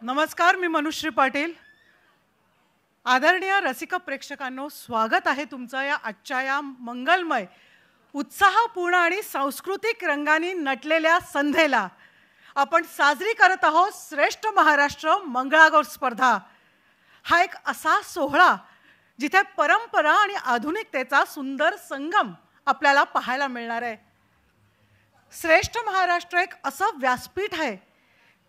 नमस्कार, मी मनुश्री पाटील. आदरणीय रसिक प्रेक्षकांनो, स्वागत आहे तुमचं या आजच्या या मंगलमय, उत्साहपूर्ण आणि सांस्कृतिक रंगांनी नटलेल्या संध्येला. आपण साजरी करत आहोत श्रेष्ठ महाराष्ट्र मंगळागौर स्पर्धा. हा एक असा सोहळा जिथे परंपरा आणि आधुनिकतेचा सुंदर संगम आपल्याला पाहायला मिळणार आहे. श्रेष्ठ महाराष्ट्र एक असं व्यासपीठ आहे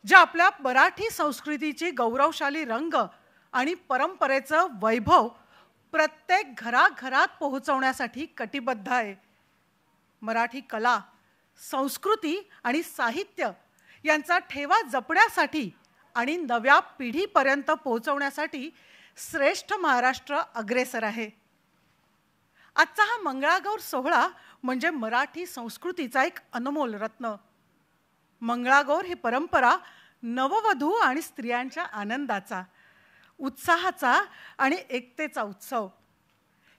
जे आपल्या मराठी संस्कृतीची गौरवशाली रंग आणि परंपरेचं वैभव प्रत्येक घराघरात पोहोचवण्यासाठी कटिबद्ध आहे. मराठी कला, संस्कृती आणि साहित्य यांचा ठेवा जपण्यासाठी आणि नव्या पिढीपर्यंत पोहोचवण्यासाठी श्रेष्ठ महाराष्ट्र अग्रेसर आहे. आजचा हा मंगळागौर सोहळा म्हणजे मराठी संस्कृतीचा एक अनमोल रत्न. मंगळागौर ही परंपरा नववधू आणि स्त्रियांच्या आनंदाचा, उत्साहाचा आणि एकतेचा उत्सव.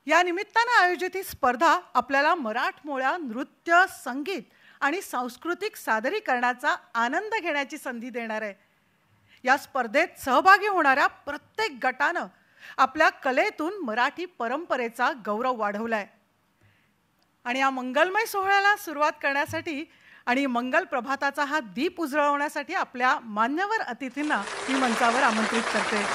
या निमित्तानं आयोजित ही स्पर्धा आपल्याला मराठमोळ्या नृत्य, संगीत आणि सांस्कृतिक सादरीकरणाचा आनंद घेण्याची संधी देणार आहे. या स्पर्धेत सहभागी होणाऱ्या प्रत्येक गटानं आपल्या कलेतून मराठी परंपरेचा गौरव वाढवलाय. आणि या मंगलमय सोहळ्याला सुरुवात करण्यासाठी आणि मंगल प्रभाताचा हा दीप उजळवण्यासाठी आपल्या मान्यवर अतिथींना मी मंचावर आमंत्रित करते.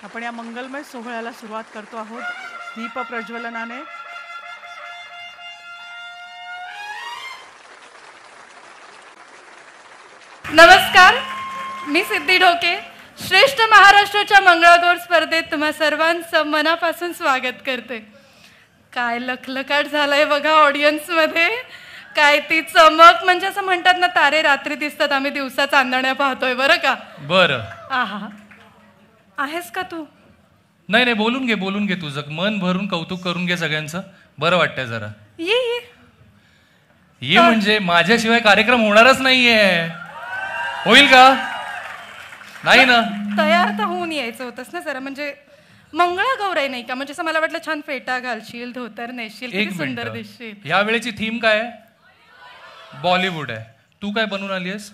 आपण या मंगलमय सोहळ्याला सुरुवात करतो आहोत दीप प्रज्वलनाने. नमस्कार, मी सिद्धी ढोके. श्रेष्ठ महाराष्ट्राच्या मंगळागौर स्पर्धेत तुम्हा सर्वांचं मनापासून स्वागत करते. काय लखलखाट झालाय बघा ऑडियन्समध्ये. काय ती चमक, म्हणजे असं म्हणतात ना, तारे रात्री दिसतात, आम्ही दिवसा चांदण्या पाहतोय. बरं का? बरं. आहा, आहेस का तू? नाही, बोलून घे तुझं मन भरून कौतुक करून घे सगळ्यांचं. बरं वाटतंय जरा. ये म्हणजे माझ्याशिवाय कार्यक्रम होणारच नाहीये. होईल का? नाही ना. तयार तर होऊन यायचं होतंस ना जरा. म्हणजे मंगळागौर आहे नाही का, म्हणजे असं मला वाटलं छान फेटा घालशील, धोतर नेसशील, किती सुंदर दिसशील. ह्या वेळेची थीम काय आहे? बॉलिवूड आहे. तू काय बनून आली आहेस?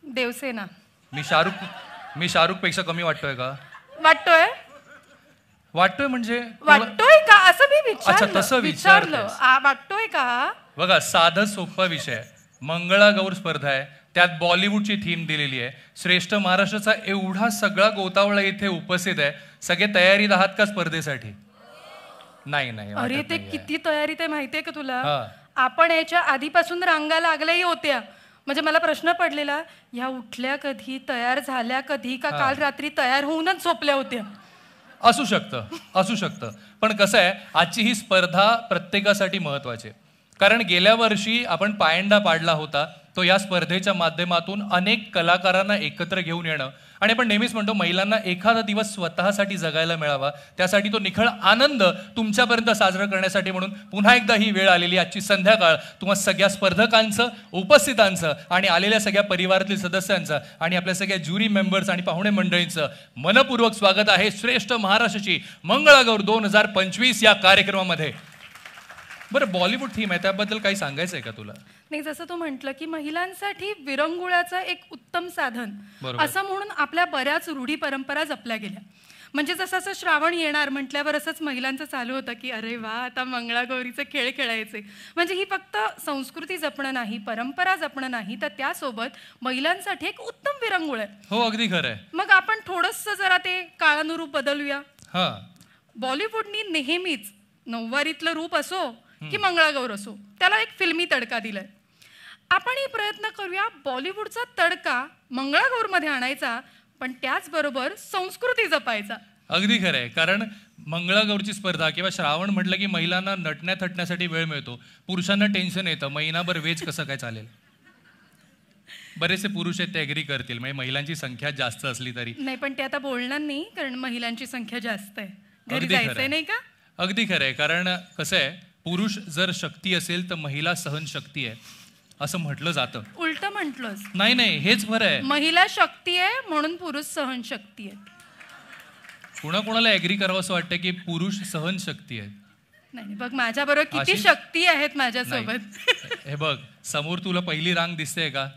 देवसेना. मी शाहरुख पेक्षा कमी वाटतोय का? वाटतोय म्हणजे वाटतोय का असं मी विचारलं. अच्छा, तसं विचारलं. वाटतोय का? बघा, साधा सोपा विषय आहे. मंगळागौर स्पर्धा आहे, त्यात बॉलिवूडची थीम दिलेली आहे. श्रेष्ठ महाराष्ट्राचा एवढा सगळा गोतावळा इथे उपस्थित आहे. सगळे तयारीत आहात का स्पर्धेसाठी? नाही. अरे ते किती तयारीत आहे माहितीये का तुला? आपण याच्या आधीपासून रांगा लागल्याही होत्या. म्हणजे मला प्रश्न पडलेला, ह्या उठल्या कधी, तयार झाल्या कधी, का काल रात्री तयार होऊनच झोपल्या होत्या? असू शकतं. पण कसं आहे, आजची ही स्पर्धा प्रत्येकासाठी महत्वाची. कारण गेल्या वर्षी आपण पायंडा पाडला होता, तो या स्पर्धेच्या माध्यमातून अनेक कलाकारांना एकत्र घेऊन येणं. आणि आपण नेहमीच म्हणतो, महिलांना एखादा दिवस स्वतःसाठी जगायला मिळावा, त्यासाठी तो निखळ आनंद तुमच्यापर्यंत साजरा करण्यासाठी. म्हणून पुन्हा एकदा ही वेळ आलेली. आजची संध्याकाळ तुम्हा सगळ्या स्पर्धकांचं, उपस्थितांचं आणि आलेल्या सगळ्या परिवारातील सदस्यांचं आणि आपल्या सगळ्या ज्युरी मेंबर्स आणि पाहुणे मंडळींचं मनपूर्वक स्वागत आहे श्रेष्ठ महाराष्ट्राची मंगळागौर 2025 या कार्यक्रमामध्ये. बरं, बॉलिवूड थीम आहे, त्याबद्दल काही सांगायचं आहे का तुला? नाही, जसं तू म्हटलं की महिलांसाठी विरंगुळ्याचं एक उत्तम साधन असं म्हणून आपल्या बऱ्याच रूढी परंपरा जपल्या गेल्या. म्हणजे जसं श्रावण येणार म्हटल्यावर असंच महिलांचं चालू होतं की अरे वा, आता मंगळागौरीचे खेळ खेळायचे. म्हणजे ही फक्त संस्कृती जपणं नाही, परंपरा जपणं नाही, तर त्यासोबत महिलांसाठी एक उत्तम विरंगुळ आहे. हो, अगदी खरं आहे. मग आपण थोडंसं जरा ते काळानुरूप बदलूया. बॉलिवूडनी नेहमीच नऊवारीतलं रूप असो की मंगळागौर असो, त्याला एक फिल्मी तडका दिलाय. आपणही प्रयत्न करूया बॉलिवूडचा तडका मंगळागौरमध्ये आणायचा, पण त्याचबरोबर संस्कृती जपायचा. अगदी खरं आहे. कारण मंगळागौरची स्पर्धा किंवा श्रावण म्हटलं की महिलांना नटण्या थटण्यासाठी वेळ मिळतो. पुरुषांना टेन्शन येतं, महिनाभर वेज कसं काय चालेल. बरेचसे पुरुष आहेत ते ॲग्री करतील, म्हणजे महिलांची संख्या जास्त असली तरी. नाही, पण ते आता बोलणार नाही, कारण महिलांची संख्या जास्त आहे. घरी अगदी जायचंय खरंय. नाही का? अगदी खरं आहे. कारण कसं आहे, पुरुष जर शक्ती असेल तर महिला सहनशक्ती आहे असं म्हटलं जातं. उलट म्हटलंस. नाही, हेच बरं आहे. महिला शक्ती आहे म्हणून पुरुष सहनशक्ती आहे. कोणाकोणाला ॲग्री करावं असं वाटतं की पुरुष सहनशक्ती आहे. नाही, बघ माझ्याबरोबर किती शक्ती आहेत माझ्यासोबत. हे बघ, समोर तुला पहिली रांग दिसते का?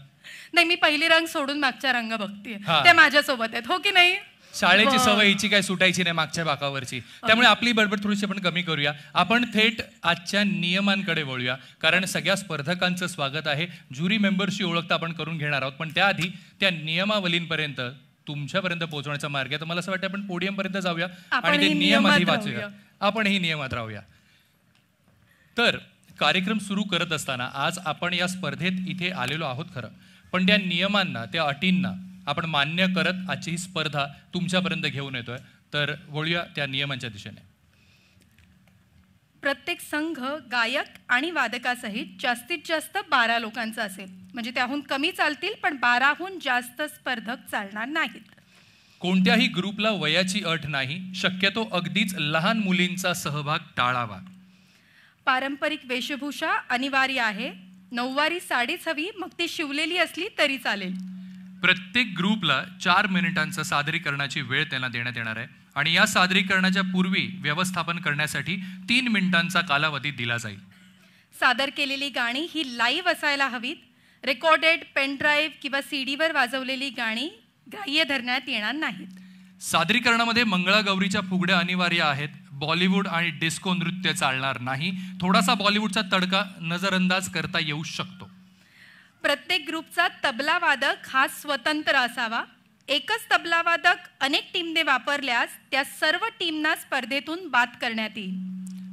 नाही, मी पहिली रांग सोडून मागच्या रांगा बघतेय, त्या माझ्यासोबत आहेत. हो की नाही? शाळेची सवय हिची काय सुटायची नाही मागच्या बाकावरची. त्यामुळे आपली बडबड थोडीशी आपण कमी करूया. आपण थेट आजच्या नियमांकडे वळूया, कारण सगळ्या स्पर्धकांचं स्वागत आहे. ज्युरी मेंबर्सची ओळख आपण करून घेणार आहोत, पण त्याआधी त्या नियमावलींपर्यंत तुमच्यापर्यंत पोहोचवण्याचा मार्ग आहे. तर मला असं वाटतं आपण पोडियम पर्यंत जाऊया आणि ते नियम आधी वाचूया. आपणही नियमात राहूया. तर कार्यक्रम सुरू करत असताना आज आपण या स्पर्धेत इथे आलेलो आहोत खरं, पण त्या नियमांना, त्या अटींना आपण मान्य करत आजची ही स्पर्धा तुमच्यापर्यंत घेऊन येतोय. तर वळूया त्या नियमांच्या दिशेने. प्रत्येक संघ गायक आणि वादकासहित जास्तीत जास्त 12 लोकांचा असेल. म्हणजे त्याहून कमी चालतील, पण 12हून जास्त स्पर्धक चालणार नाहीत. कोणत्याही ग्रुपला वयाची अट नाही. शक्यतो अगदीच लहान मुलींचा सहभाग टाळावा. पारंपरिक वेशभूषा अनिवार्य आहे. नऊवारी साडीच हवी, मग ती शिवलेली असली तरी चालेल. प्रत्येक ग्रुपला 4 मिनिटांचं सादरीकरणाची वेळ त्यांना देण्यात येणार आहे आणि या सादरीकरणाच्या पूर्वी व्यवस्थापन करण्यासाठी 3 मिनिटांचा कालावधी दिला जाईल. सादर केलेली गाणी ही लाईव्ह असायला हवीत. रेकॉर्डेड, पेनड्राईव्ह किंवा सीडीवर वाजवलेली गाणी ग्राह्य धरण्यात येणार नाहीत. सादरीकरणामध्ये मंगळागौरीच्या फुगड्या अनिवार्य आहेत. बॉलिवूड आणि डिस्को नृत्य चालणार नाही. थोडासा बॉलिवूडचा तडका नजरअंदाज करता येऊ शकतो. प्रत्येक ग्रुपचा तबला वादक हा स्वतंत्र असावा. एकच तबला वादक अनेक टीमने वापरल्यास त्या सर्व टीमना स्पर्धेतून बाद करण्यात येईल.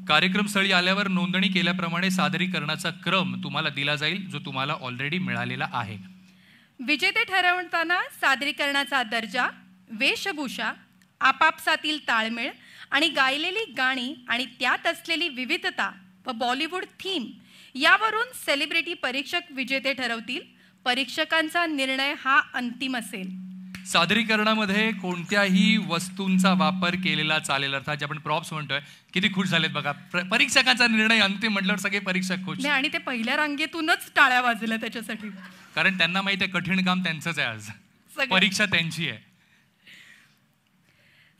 कार्यक्रमस्थळी आल्यावर नोंदणी केल्याप्रमाणे सादरीकरणाचा क्रम तुम्हाला दिला जाईल, जो तुम्हाला ऑलरेडी मिळालेला आहे. विजेते ठरवताना सादरीकरणाचा दर्जा, वेशभूषा, आपापसातील ताळमेळ आणि गायलेली गाणी आणि त्यात असलेली विविधता व बॉलिवूड थीम यावरून सेलिब्रिटी परीक्षक विजेते ठरवतील. परीक्षकांचा निर्णय हा अंतिम असेल. सादरीकरणामध्ये कोणत्याही वस्तूंचा वापर केलेला चालेल, अर्थात जे आपण प्रॉप्स म्हणतोय. किती खुश झालेत बघा, परीक्षकांचा निर्णय अंतिम म्हटल्यावर सगळे परीक्षक खुश. आणि ते पहिल्या रांगेतूनच टाळ्या वाजल्या त्याच्यासाठी, कारण त्यांना माहिती आहे कठीण काम त्यांचंच आहे. आज परीक्षा त्यांची आहे.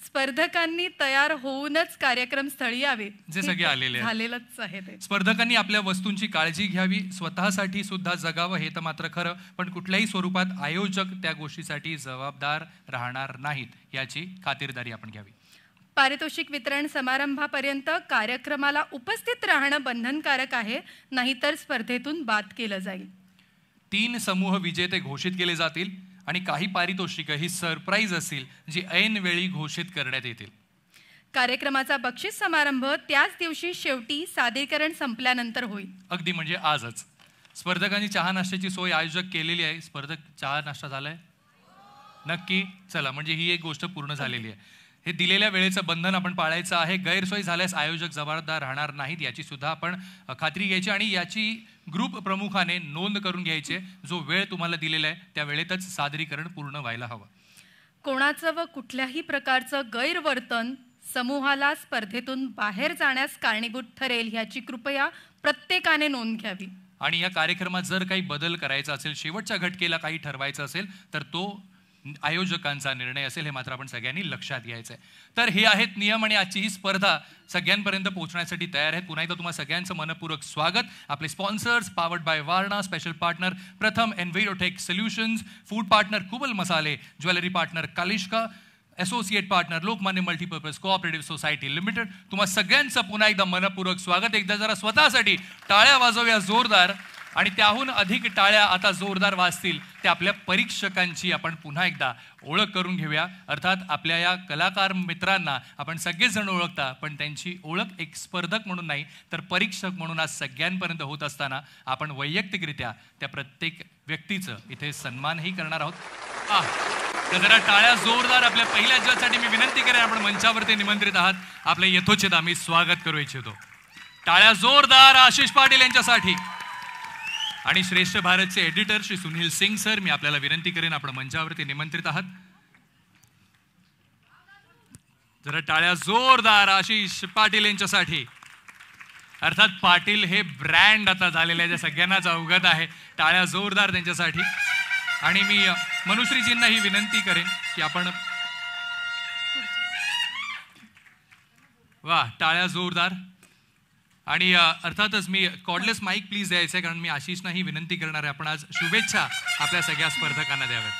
स्पर्धकांनी तयार होऊनच कार्यक्रम स्थळी यावे, जे सगळे आलेले झालेलंच आहे ते. स्पर्धकांनी आपल्या वस्तूंची काळजी घ्यावी. स्वतःसाठी सुद्धा जगावं हे तर मात्र खरं, पण कुठल्याही स्वरूपात आयोजक त्या गोष्टीसाठी जबाबदार राहणार नाहीत याची खातिरदारी आपण घ्यावी. पारितोषिक वितरण समारंभापर्यंत कार्यक्रमाला उपस्थित राहणं बंधनकारक आहे, नाहीतर स्पर्धेतून बाद केलं जाईल. 3 समूह विजेते घोषित केले जातील आणि काही पारितोषिकं ही सरप्राईज असतील, जी ऐन वेळी घोषित करण्यात येतील. कार्यक्रमाचा बक्षीस समारंभ त्याच दिवशी शेवटी सादरीकरण संपल्यानंतर होईल. अगदी म्हणजे आजच. स्पर्धकांनी चहा नाश्त्याची सोय आयोजक केलेली आहे. स्पर्धक चहा नाश्ता झालाय नक्की? चला, म्हणजे ही एक गोष्ट पूर्ण झालेली आहे. हे दिलेल्या वेळेचं बंधन आपण पाळायचं आहे. गैरसोय झाल्यास आयोजक जबाबदार राहणार नाहीत याची सुद्धा आपण खात्री घ्यायची आणि याची ग्रुप प्रमुखाने नोंद करून घ्यायची. जो वेळ तुम्हाला दिलेला आहे त्या वेळेतच सादरीकरण पूर्ण व्हायला हवं. कोणाचं व कुठल्याही प्रकारचं गैरवर्तन समूहाला स्पर्धेतून बाहेर जाण्यास कारणीभूत ठरेल याची कृपया प्रत्येकाने नोंद घ्यावी. आणि या कार्यक्रमात जर काही बदल करायचा असेल, शेवटच्या घटकेला काही ठरवायचं असेल, तर तो आयोजकांचा निर्णय असेल. हे मात्र आपण सगळ्यांनी लक्षात घ्यायचं आहे. तर हे आहेत नियम आणि आजची ही स्पर्धा सगळ्यांपर्यंत पोहोचण्यासाठी तयार आहेत. पुन्हा एकदा तुम्हा सगळ्यांचं मनपूर्वक स्वागत. आपले sponsors powered by Warana, special partner Pratham Envirotech solutions, food partner Kubal Masale, jewellery partner Kalishka, associate partner Lokmanya multipurpose cooperative society limited. तुम्हा सगळ्यांचं पुन्हा एकदा मनपूर्वक स्वागत. एकदा जरा स्वतःसाठी टाळ्या वाजवूया जोरदार. आणि त्याहून अधिक टाळ्या आता जोरदार वाजतील त्या आपल्या परीक्षकांची आपण पुन्हा एकदा ओळख करून घेऊया. अर्थात आपल्या या कलाकार मित्रांना आपण सगळेजण ओळखता, पण त्यांची ओळख एक स्पर्धक म्हणून नाही तर परीक्षक म्हणून आज सगळ्यांपर्यंत होत असताना आपण वैयक्तिकरित्या त्या प्रत्येक व्यक्तीचं इथे सन्मानही करणार आहोत. तर जरा टाळ्या जोरदार आपल्या पहिल्या जजसाठी मी विनंती करेन. आपण मंचावरती निमंत्रित आहात. आपले यथोचित आम्ही स्वागत करू इच्छितो. टाळ्या जोरदार आशिष पाटील यांच्यासाठी. आणि श्रेष्ठ भारतचे एडिटर श्री सुनील सिंग सर, मी आपल्याला विनंती करेन, आपण मंचावरती निमंत्रित आहात. जरा टाळ्या जोरदार आशिष पाटील यांच्यासाठी. अर्थात पाटील हे ब्रँड आता झालेले आहे, सगळ्यांनाच अवगत आहे. टाळ्या जोरदार त्यांच्यासाठी. आणि मी मनुश्रीजींना ही विनंती करेन की आपण वा टाळ्या जोरदार. आणि अर्थातच मी कॉर्डलेस माईक प्लीज द्यायचं आहे, कारण मी आशिषना ही विनंती करणार आहे, आपण आज शुभेच्छा आपल्या सगळ्या स्पर्धकांना द्याव्यात.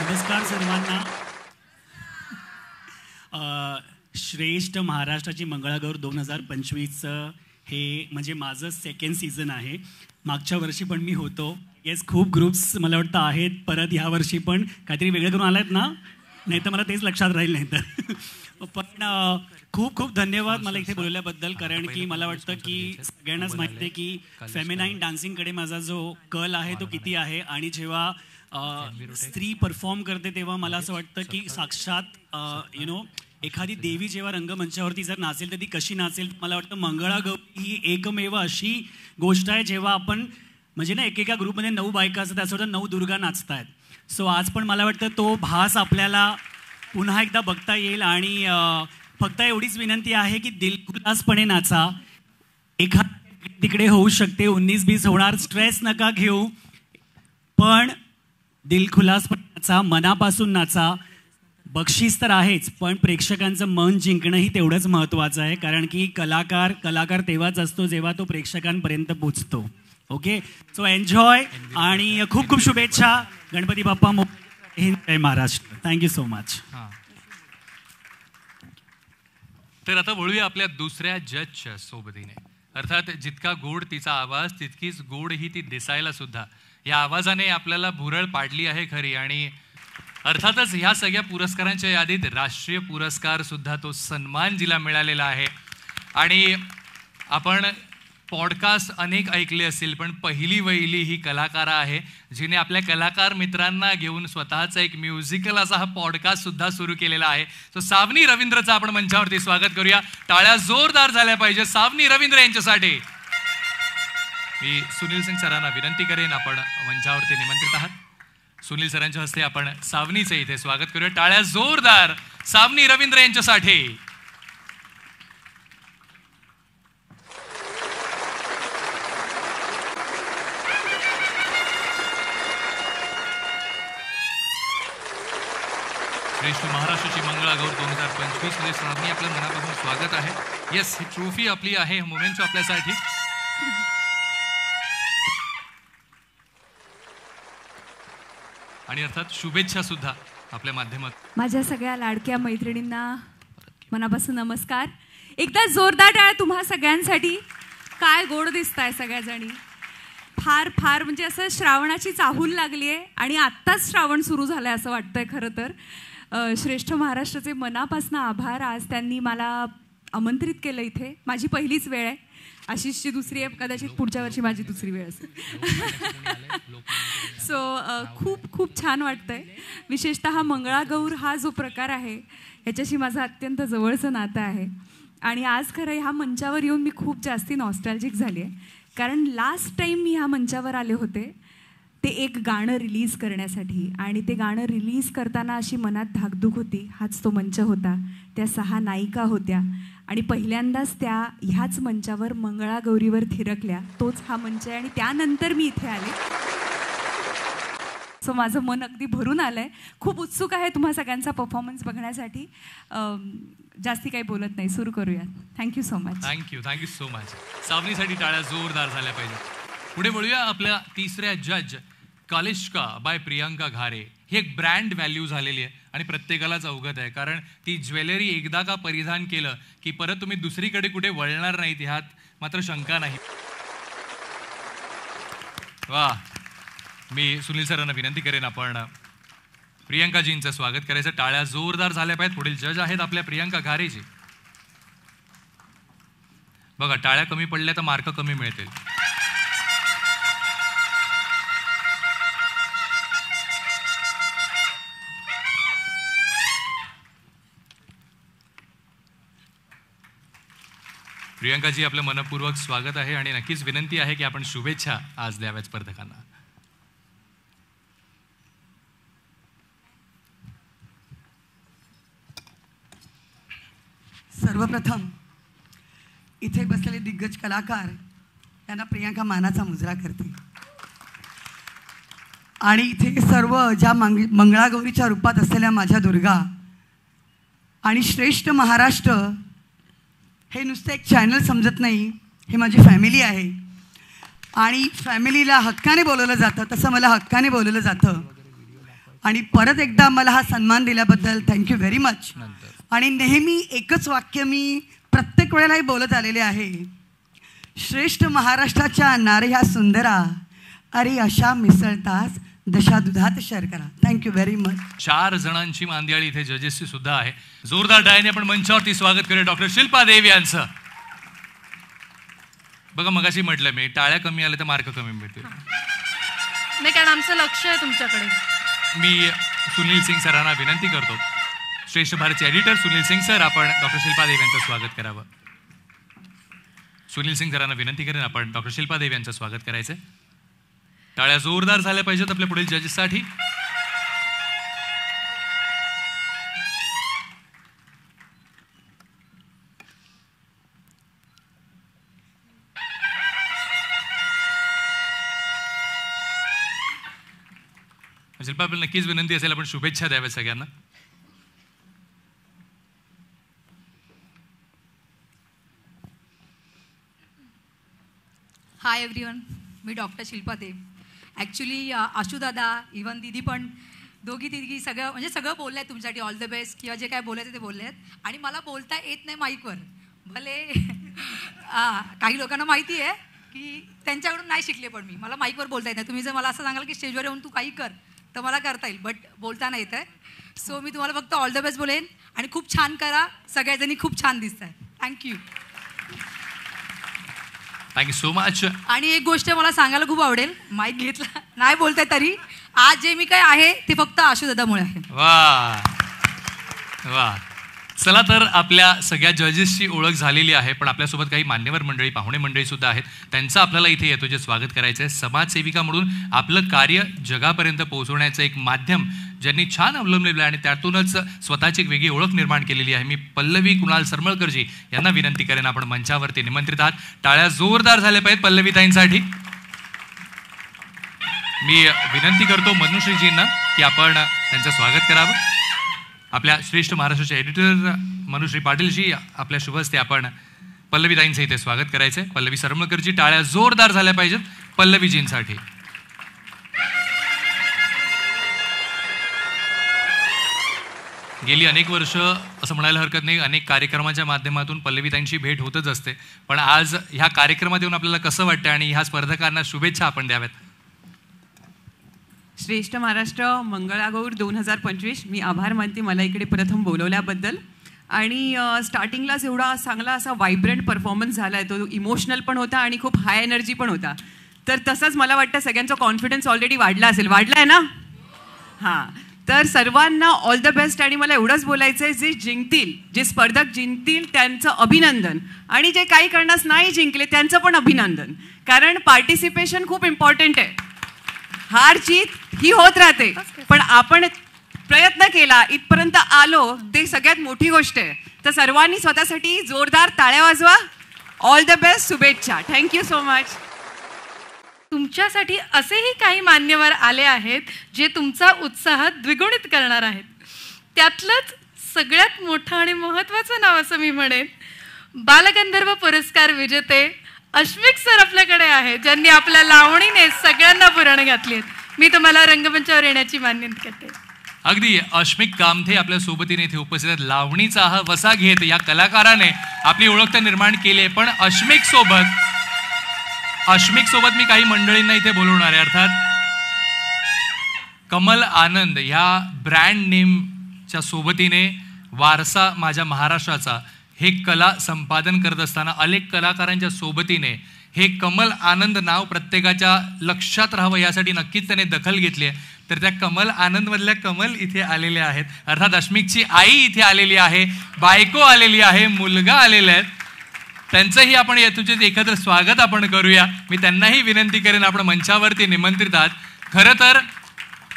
नमस्कार सर्वांना. श्रेष्ठ महाराष्ट्राची मंगळागौर 2025 हे म्हणजे माझं सेकंड सीझन आहे. मागच्या वर्षी पण मी होतो. येस, खूप ग्रुप्स मला वाटतं आहेत. परत ह्या वर्षी पण काहीतरी वेगळं करून आलात ना, नाही तर मला तेच लक्षात राहील नाही तर. पण खूप खूप धन्यवाद मला इथे बोलवल्याबद्दल, कारण की मला वाटतं की सगळ्यांनाच माहिती आहे की फेमिनाईन डान्सिंगकडे माझा जो कल आहे तो किती आहे. आणि जेव्हा स्त्री परफॉर्म करते तेव्हा मला असं वाटतं की साक्षात एखादी देवी जेव्हा रंगमंचावरती जर नाचेल तर ती कशी नाचेल. मला वाटतं मंगळागौरी ही एकमेव अशी गोष्ट आहे जेव्हा आपण म्हणजे ना एकेका ग्रुपमध्ये 9 बायका असतात, त्यासोबत 9 दुर्गा नाचतायत. सो आज पण मला वाटतं तो भास आपल्याला पुन्हा एकदा बघता येईल. आणि फक्त एवढीच विनंती आहे की दिलखुलासपणे नाचा. एखाद तिकडे होऊ शकते, 19-20 होणार, स्ट्रेस नका घेऊ, पण दिलखुलासपणे नाचा, मनापासून नाचा. बक्षीस तर आहेच, पण प्रेक्षकांचं मन जिंकणंही तेवढंच महत्त्वाचं आहे, कारण की कलाकार तेव्हाच असतो जेव्हा तो प्रेक्षकांपर्यंत पोचतो. ओके, सो एन्जॉय आणि खूप खूप शुभेच्छा. गणपती बाप्पा मोरया. जय महाराष्ट्र. Thank you so much. तर आता वळूया आपल्या दुसऱ्या जजच्या सोबतीने. अर्थात जितका गोड तिचा आवाज, तितकीच गोड ही ती दिसायला सुद्धा. या आवाजाने आपल्याला भुरळ पाडली आहे खरी. आणि अर्थातच ह्या सगळ्या पुरस्कारांच्या यादीत राष्ट्रीय पुरस्कार सुद्धा, तो सन्मान जिला मिळालेला आहे. आणि आपण पॉडकास्ट अनेक ऐकले असतील, पण पहिली वहिली ही कलाकारा आहे जिने आपल्या कलाकार मित्रांना घेऊन स्वतःचा एक म्युझिकल असा हा पॉडकास्ट सुद्धा सुरू केलेला आहे. सो सावनी रवींद्रचं आपण मंचावरती स्वागत करूया. टाळ्या जोरदार झाल्या पाहिजे सावनी रवींद्र यांच्यासाठी. मी सुनील सिंग सरांना विनंती करेन, आपण मंचावरती निमंत्रित आहात. सुनील सरांच्या हस्ते आपण सावनीचे इथे स्वागत करूया. टाळ्या जोरदार सावनी रवींद्र यांच्यासाठी. श्रेष्ठ महाराष्ट्राची मंगळागौर 2025 मध्ये सावनी आपल्या मनापासून स्वागत आहे. येस, ही ट्रॉफी आपली आहे, मोमेंटो आपल्यासाठी. आणि अर्थात शुभेच्छा सुद्धा आपल्या माध्यमात. माझ्या सगळ्या लाडक्या मैत्रिणींना मनापासून नमस्कार. एकदा जोरदार टाळ्या तुम्हा सगळ्यांसाठी. काय गोड दिसताय सगळ्याजणी. फार फार म्हणजे असं श्रावणाची चाहूल लागली आहे आणि आत्ताच श्रावण सुरू झालं आहे असं वाटतंय. खरं तर श्रेष्ठ महाराष्ट्राचे मनापासून आभार. आज त्यांनी मला आमंत्रित केलं इथे. माझी पहिलीच वेळ आहे, आशिषची दुसरी आहे, कदाचित पुढच्या वर्षी माझी दुसरी वेळ असेल. सो खूप खूप छान वाटतंय. विशेषतः मंगळागौर हा जो प्रकार आहे ह्याच्याशी माझं अत्यंत जवळचं नातं आहे. आणि आज खरं ह्या मंचावर येऊन मी खूप जास्ती नॉस्टॅल्जिक झाली आहे, कारण लास्ट टाईम मी ह्या मंचावर आले होते ते एक गाणं रिलीज करण्यासाठी. आणि ते गाणं रिलीज करताना अशी मनात धाकधूक होती. हाच तो मंच होता, त्या 6 नायिका होत्या आणि पहिल्यांदाच त्या ह्याच मंचावर मंगळागौरीवर थिरकल्या. तोच हा मंच आहे आणि त्यानंतर मी इथे आले. सो माझं मन अगदी भरून आलं आहे. खूप उत्सुक आहे तुम्हा सगळ्यांचा परफॉर्मन्स बघण्यासाठी. जास्ती काही बोलत नाही, सुरू करूया. Thank you so much. Thank you so much. सावनीसाठी टाळ्या जोरदार झाल्या पाहिजे. पुढे वळूया आपल्या तिसऱ्या जज, कालिष्का बाय प्रियांका घारे. ही एक ब्रँड व्हॅल्यू झालेली आहे आणि प्रत्येकालाच अवगत आहे, कारण ती ज्वेलरी एकदा का परिधान केलं की परत तुम्ही दुसरीकडे कुठे वळणार नाहीत, ह्यात मात्र शंका नाही. वा, मी सुनील सरांना विनंती करेन आपण प्रियांकाजींचं स्वागत करायचं. टाळ्या जोरदार झाल्या पाहिजेत. पुढील जज आहेत आपल्या प्रियांका घारेजी. बघा, टाळ्या कमी पडल्या तर मार्क कमी मिळतील. प्रियंकाजी, आपलं मनपूर्वक स्वागत आहे आणि नक्कीच विनंती आहे की आपण शुभेच्छा आज द्याव्यात स्पर्धकांना. सर्वप्रथम इथे बसलेले दिग्गज कलाकार यांना प्रियंका मानाचा मुजरा करते. आणि इथे सर्व ज्या मंगळागौरीच्या रूपात असलेल्या माझ्या दुर्गा आणि श्रेष्ठ महाराष्ट्र हे नुसतं एक चॅनल समजत नाही, हे माझी फॅमिली आहे. आणि फॅमिलीला हक्काने बोलवलं जातं, तसं मला हक्काने बोलवलं जातं. आणि परत एकदा मला हा सन्मान दिल्याबद्दल थँक्यू व्हेरी मच. आणि नेहमी एकच वाक्य मी प्रत्येक वेळेलाही बोलत आलेले आहे, श्रेष्ठ महाराष्ट्राच्या नार्या सुंदरा, अरे अशा मिसळताच दशा दुधात शर्करा. Thank you very much. 4 जणांची मांदियाळी इथे जजेसची सुद्धा आहे. जोरदार टाळ्याने आपण मंचावरती स्वागत करूया डॉक्टर शिल्पा देव यांचं. बघा, मगाशी म्हटलं मी, टाळ्या कमी आल्या तर मार्क कमी मिळतील. नाही, कारण आमचं लक्ष आहे तुमच्याकडे. मी सुनील सिंग सरांना विनंती करतो, श्रेष्ठ भारतचे एडिटर सुनील सिंग सर, आपण डॉक्टर शिल्पा देव यांचं स्वागत करावं. सुनील सिंग सरांना विनंती करेन आपण डॉक्टर शिल्पा देव यांचं स्वागत करायचं. टाळ्या जोरदार झाल्या पाहिजेत आपल्या पुढील जजेससाठी. शिल्पा, आपल्याला नक्कीच विनंती असेल आपण शुभेच्छा द्याव्या सगळ्यांना. हाय एव्हरीवन, मी डॉक्टर शिल्पा देव. ॲक्च्युली आशूदादा, इव्हन दिदी पण दोघी तिघी सगळं म्हणजे सगळं बोलले आहेत तुमच्यासाठी. ऑल द बेस्ट किंवा जे काय बोलायचं ते बोलले आहेत. आणि मला बोलता येत नाही माईकवर. भले काही लोकांना माहिती आहे की त्यांच्याकडून नाही शिकले, पण मला माईकवर बोलता येत नाही. तुम्ही जर मला असं सांगाल की स्टेजवर येऊन तू काही कर तर मला करता येईल, बट बोलता नाही येत आहे. सो मी तुम्हाला फक्त ऑल द बेस्ट बोलेन आणि खूप छान करा. सगळ्याजणी खूप छान दिसत आहे. थँक्यू. Thank you so much. आणि एक गोष्ट मला सांगायला खूप आवडेल, माईक घेतला नाही बोलताय तरी, आज जे मी काय आहे ते फक्त आशूदादामुळे आहे. वा वा. चला तर आपल्या सगळ्या जजेसची ओळख झालेली आहे, पण आपल्यासोबत काही मान्यवर मंडळी, पाहुणे मंडळी सुद्धा आहेत. त्यांचं आपल्याला इथे येतो जे स्वागत करायचं आहे. समाजसेविका म्हणून आपलं कार्य जगापर्यंत पोहोचवण्याचं एक माध्यम ज्यांनी छान अवलंबलेलं आहे आणि त्यातूनच स्वतःची एक वेगळी ओळख निर्माण केलेली आहे. मी पल्लवी कुणाल सरमळकरजी यांना विनंती करेन, आपण मंचावरती निमंत्रित आहात. टाळ्या जोरदार झाल्या पाहिजेत पल्लवीताईंसाठी. मी विनंती करतो मनुश्रीजींना की आपण त्यांचं स्वागत करावं. आपल्या श्रेष्ठ महाराष्ट्राचे एडिटर मनुश्री पाटीलजी, आपल्या शुभ हस्ते आपण पल्लवीताईंचं इथे स्वागत करायचंय. पल्लवी सरमळकरजी, टाळ्या जोरदार झाल्या पाहिजेत पल्लवीजींसाठी. गेली अनेक वर्ष असं म्हणायला हरकत नाही, अनेक कार्यक्रमाच्या माध्यमातून पल्लवीताईंची भेट होतच असते, पण आज ह्या कार्यक्रमात येऊन आपल्याला कसं वाटतं आणि ह्या स्पर्धकांना शुभेच्छा आपण द्याव्यात. श्रेष्ठ महाराष्ट्र मंगळागौर 2025, मी आभार मानते मला इकडे प्रथम बोलवल्याबद्दल. आणि स्टार्टिंगलाच एवढा चांगला असा व्हायब्रंट परफॉर्मन्स झाला आहे, तो इमोशनल पण होता आणि खूप हाय एनर्जी पण होता. तर तसंच मला वाटतं सगळ्यांचा कॉन्फिडन्स ऑलरेडी वाढला असेल. वाढला आहे ना? हां. तर सर्वांना ऑल द बेस्ट. आणि मला एवढंच बोलायचं आहे, जे जिंकतील, जे स्पर्धक जिंकतील त्यांचं अभिनंदन, आणि जे काही कारणास नाही जिंकले त्यांचं पण अभिनंदन. कारण पार्टिसिपेशन खूप इम्पॉर्टंट आहे. हार जीत ही होत राहते, पण आपण प्रयत्न केला, इथपर्यंत आलो, ते सगळ्यात मोठी गोष्ट आहे. तर सर्वांनी स्वतःसाठी जोरदार टाळ्या वाजवा. ऑल द बेस्ट, शुभेच्छा. Thank you so much. तुमच्यासाठी असेही काही मान्यवर आले आहेत जे तुमचा उत्साह द्विगुणित करणार आहेत. त्यातलंच सगळ्यात मोठं आणि महत्त्वाचं नाव असं मी म्हणेन, बालगंधर्व पुरस्कार विजेते अश्मिक सर आपल्याकडे आहेत, ज्यांनी आपल्या लावणीने सगळ्यांना पुरण घातली आहेत. मी तुम्हाला रंगमंचावर येण्याची मान्यता करते. अगदी अश्मिक कामथे आपल्या सोबतीने इथे उपस्थित आहेत. लावणीचा हा वसा घेत या कलाकाराने आपली ओळख तर निर्माण केली आहे, पण अश्मिक सोबत मी काही मंडळींना इथे बोलवणार आहे. अर्थात कमल आनंद ह्या ब्रँड नेमच्या सोबतीने वारसा माझ्या महाराष्ट्राचा हे कला संपादन करत असताना अनेक कलाकारांच्या सोबतीने हे कमल आनंद नाव प्रत्येकाच्या लक्षात राहावं यासाठी नक्कीच त्याने दखल घेतली आहे. तर त्या कमल आनंदमधल्या कमल इथे आलेल्या आहेत. अर्थात अश्मिकची आई इथे आलेली आहे, बायको आलेली आहे, मुलगा आलेला आहे. त्यांचंही आपण यथोचित एकत्र स्वागत आपण करूया. मी त्यांनाही विनंती करेन, आपण मंचावरती निमंत्रित आहात. खरं तर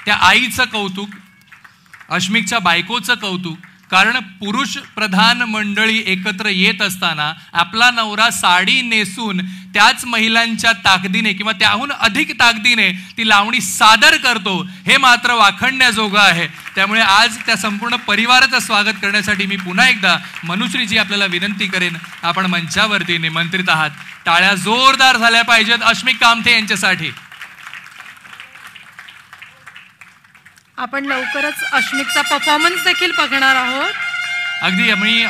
त्या आईचं कौतुक, अश्मिकच्या बायकोचं कौतुक, कारण पुरुष प्रधान मंडळी एकत्र येत असताना आपला नवरा साडी नेसून त्याच महिलांच्या ताकदीने किंवा त्याहून अधिक ताकदीने ती लावणी सादर करतो, हे मात्र वाखणण्याजोगं आहे. त्यामुळे आज त्या संपूर्ण परिवाराचं स्वागत करण्यासाठी मी पुन्हा एकदा मनुश्रीजी आपल्याला विनंती करेन, आपण मंचावरती निमंत्रित आहात. टाळ्या जोरदार झाल्या पाहिजेत अश्मिक कामथे यांच्यासाठी. आपण लवकरच अश्मिकचा परफॉर्मन्स देखील बघणार आहोत. अगदी आम्ही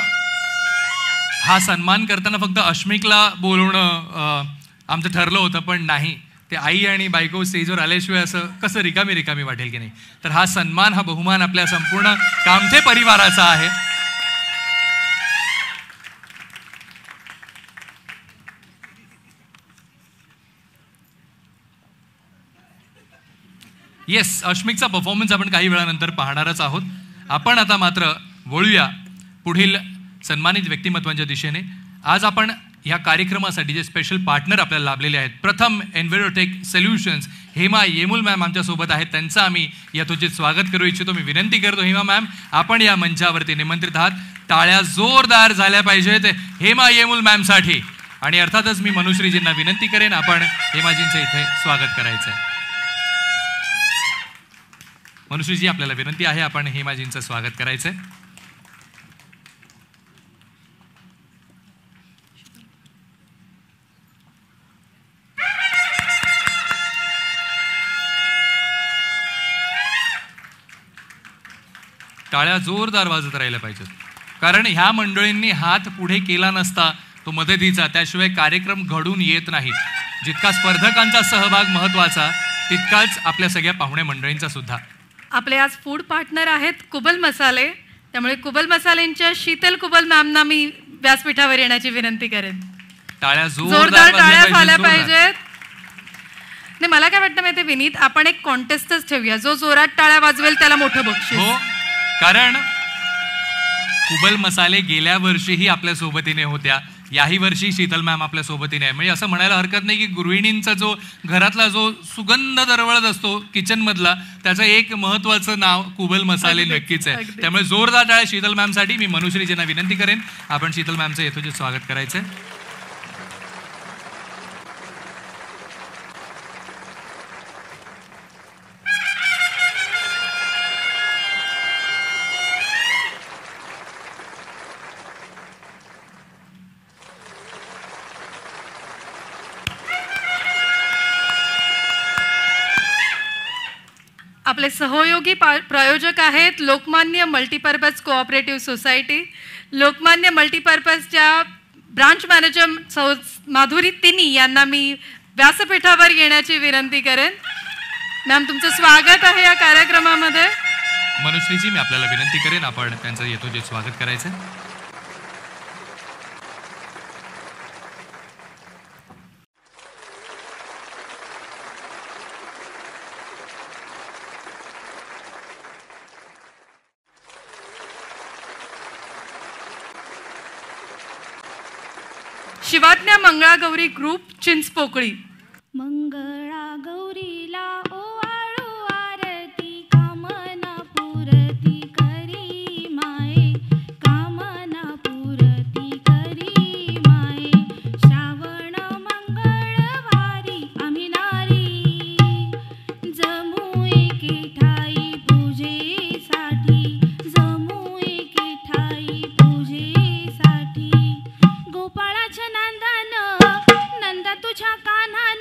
हा सन्मान करताना फक्त अश्मिकला बोलवणं आमचं ठरलं होतं, पण नाही, ते आई आणि बायको स्टेजवर आल्याशिवाय असं कसं रिकामी वाटेल की नाही. तर हा सन्मान, हा बहुमान आपल्या संपूर्ण कामथे परिवाराचा आहे. येस, अश्मिकचा परफॉर्मन्स आपण काही वेळानंतर पाहणारच आहोत. आपण आता मात्र वळूया पुढील सन्मानित व्यक्तिमत्वांच्या दिशेने. आज आपण ह्या कार्यक्रमासाठी जे स्पेशल पार्टनर आपल्याला लाभलेले आहेत, प्रथम एन्व्हायरोटेक सोल्युशन्स, हेमा येमुल मॅम आमच्यासोबत आहेत. त्यांचं आम्ही यथोचित स्वागत करू इच्छितो. मी विनंती करतो, हेमा मॅम आपण या मंचावरती निमंत्रित आहात. टाळ्या जोरदार झाल्या पाहिजेत हेमा येमुल मॅमसाठी. आणि अर्थातच मी मनुश्रीजींना विनंती करेन, आपण हेमाजींचं इथे स्वागत करायचं आहे. मनुश्रीजी, आपल्याला विनंती आहे, आपण हेमाजींचं स्वागत करायचंय. टाळ्या जोरदार वाजत राहिल्या पाहिजेत, कारण ह्या मंडळींनी हात पुढे केला नसता तो मदतीचा, त्याशिवाय कार्यक्रम घडून येत नाही. जितका स्पर्धकांचा सहभाग महत्वाचा, तितकाच आपल्या सगळ्या पाहुणे मंडळींचा सुद्धा. आपले आज फूड पार्टनर आहेत कुबल मसाले, त्यामुळे कुबल मसालेंच्या शीतल कुबल मॅमना मी व्यासपीठावर येण्याची विनंती करेन. टाळ्या जोरदार टाळ्या झाल्या पाहिजेत. नाही, मला काय वाटतं माहिती विनीत, आपण एक कॉन्टेस्टच ठेवूया, जो जोरात टाळ्या वाजवेल त्याला मोठं बक्षीस. हो, कारण कुबल मसाले गेल्या वर्षीही आपल्या सोबतीने होत्या, याही वर्षी शीतल मॅम आपल्या सोबतीने आहे. म्हणजे असं म्हणायला हरकत नाही की गृहिणींचा जो घरातला जो सुगंध दरवळत असतो किचन मधला, त्याचं एक महत्वाचं नाव कुबल मसाले नक्कीच आहे. त्यामुळे जोरदार टाळ्या शीतल मॅमसाठी. मी मनुश्रीजींना विनंती करेन, आपण शीतल मॅमचं यथोचित स्वागत करायचंय. आपले सहयोगी प्रायोजक आहेत Lokmanya multipurpose cooperative society. Lokmanya मल्टीपर्पजच्या ब्रांच मॅनेजर माधुरी तिनी यांना मी व्यासपीठावर येण्याची विनंती करेन. मॅम, तुमचं स्वागत आहे या कार्यक्रमामध्ये. मनुश्रीजी, मी आपल्याला विनंती करेन, आपण त्यांचं यथोचित स्वागत करायचं. शिवाज्ञा मंगळागौरी ग्रुप, चिंचपोकळी. मंगळा गौरीला ओवाळू आरती, कामना पुरती करी माये, कामना पुरती करी माये. श्रावण मंगळवारी आम्ही नारी, जमू एके ठाई पूजेसाठी, जमू एके ठाई पूजेसाठी. गोपाळाच्या नांदानं नंदा तुझ्या कान्हा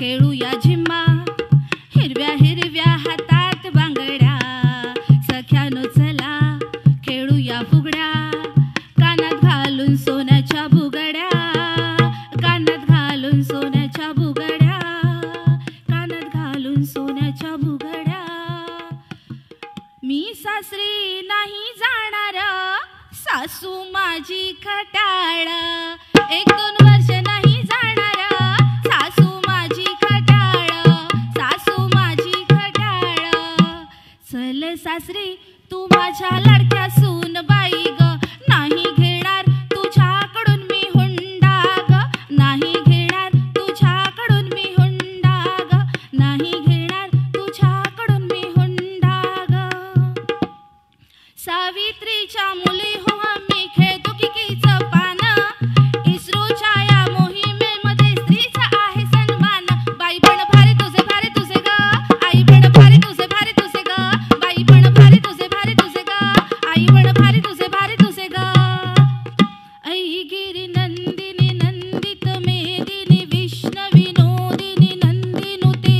खेळूया झिम्मा, हिरव्या हिरव्या हातात बांगड्या, सख्यानो चला खेळूया फुगड्या, कानात घालून सोन्याच्या बुगड्या, कानात घालून सोन्याच्या बुगड्या, कानात घालून सोन्याच्या बुगड्या. मी सासरी नाही जाणार, सासू माझी खटाळ, 1-2 वर्ष नाही जाणार, सासू माझी खटाळ, सासू माझी खटाळ. चल सासरी तू माझ्या लाडक्या सून बाई ग, नाही घेणार तुझ्याकडून मी हुंडा ग, नाही घेणार तुझ्याकडून मी हुंडा ग, नाही घेणार तुझ्याकडून मी हुंडा ग. सावित्रीच्या मुली हो आम्ही खेळतो किकीचं पान, इस्रोच्या या मोहिमेमध्ये स्त्रीचा आहे सन्मान. बाई पण भारी तुझे भारी तुझे ग, आई पण भारी तुझे भारी तुझे ग, बाई पण भारी तुझे भारी तुझे ग, आई पण भारी तुझे भारी तुझे ग. ऐगिरी नंदिनी नंदित मेदिनी विष्णवी नोदिनी नंदिनुते,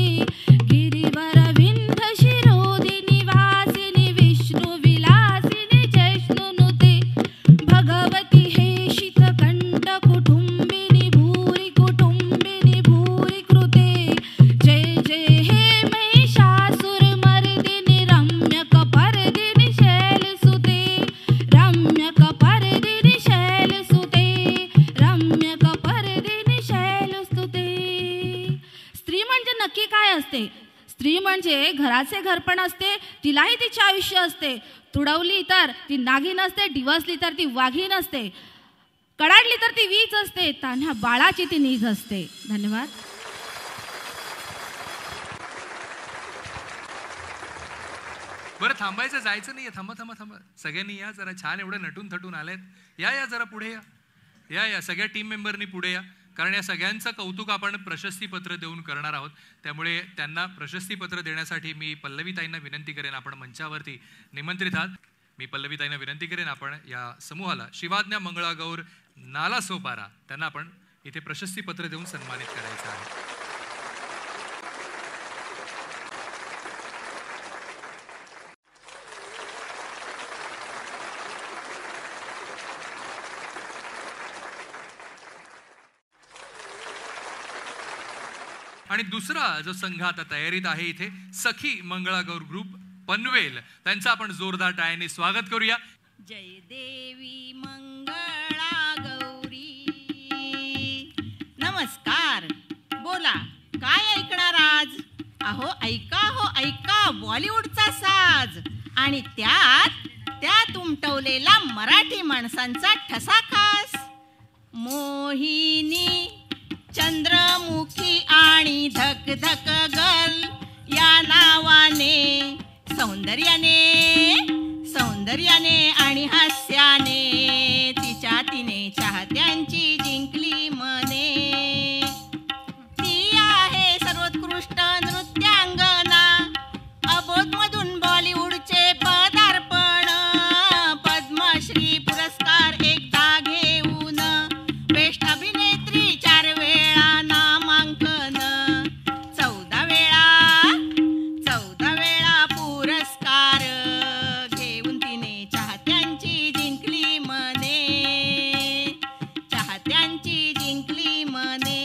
गिरिवर विंध शिरोदिनी वासिनी विष्णु विलासिनी जैष्णुनुते, भगवती हे शीतकंठ कुटुंबिनी भूरी कुटुंबिनी भूरी कृते, जय जय हे महिषासुर मर्दिनी रम्यक परदिनी शैलसुते, रम्यक परदिनी शैलसुते, रम्यक परदिनी शैलसुते. स्त्री म्हणजे नक्की काय असते? स्त्री म्हणजे घराचे घरपण असते, तिलाही तिचे आयुष्य असते. तुडवली तर ती नागिन असते, डिवसली तर ती वाघीण असते, कडाडली तर ती वीज असते, तान्ह्या बाळाची ती नीज असते. धन्यवाद. बरं थांबायचं, जायचं नाहीये. थांबा थांबा थांबा, सगळ्यांनी या जरा. छान एवढं नटून थटून आलेत. या जरा पुढे या. या सगळ्या टीम मेंबरनी पुढे या, कारण या सगळ्यांचं कौतुक आपण प्रशस्तीपत्र देऊन करणार आहोत. त्यामुळे त्यांना प्रशस्तीपत्र देण्यासाठी मी पल्लवीताईंना विनंती करेन, आपण मंचावरती निमंत्रित आहात. मी पल्लवीताईंना विनंती करेन, आपण या समूहाला शिवाज्ञा मंगळागौर नालासोपारा त्यांना आपण इथे प्रशस्तीपत्र देऊन सन्मानित करायचं आहे. आणि दुसरा जो संघ आता तयारीत आहे इथे, सखी मंगळागौर ग्रुप पनवेल, त्यांचं आपण जोरदार टाळ्यांनी स्वागत करूया. जय देवी मंगळा गौरी. नमस्कार. बोला, काय ऐकणार आज? अहो ऐका बॉलिवूडचा साज, आणि त्यात उमटवलेला मराठी माणसांचा ठसा खास. मोहिनी, चंद्रमुखी आणि धक धक गर्ल या नावाने सौंदर्याने आणि हास्याने तिने चाहत्यांची जिंकली मने. ती आहे सर्वोत्कृष्ट नृत्यांगना, अबोधमधून बॉलिवूडचे पदार्पण, पद्मश्री पुरस्कार एकदा घेऊन, बेस्ट अभिनेत्री 4 वेळा नामांकन, 14 वेळा पुरस्कार घेऊन तिने चाहत्यांची जिंकली मने, चाहत्यांची जिंकली मने.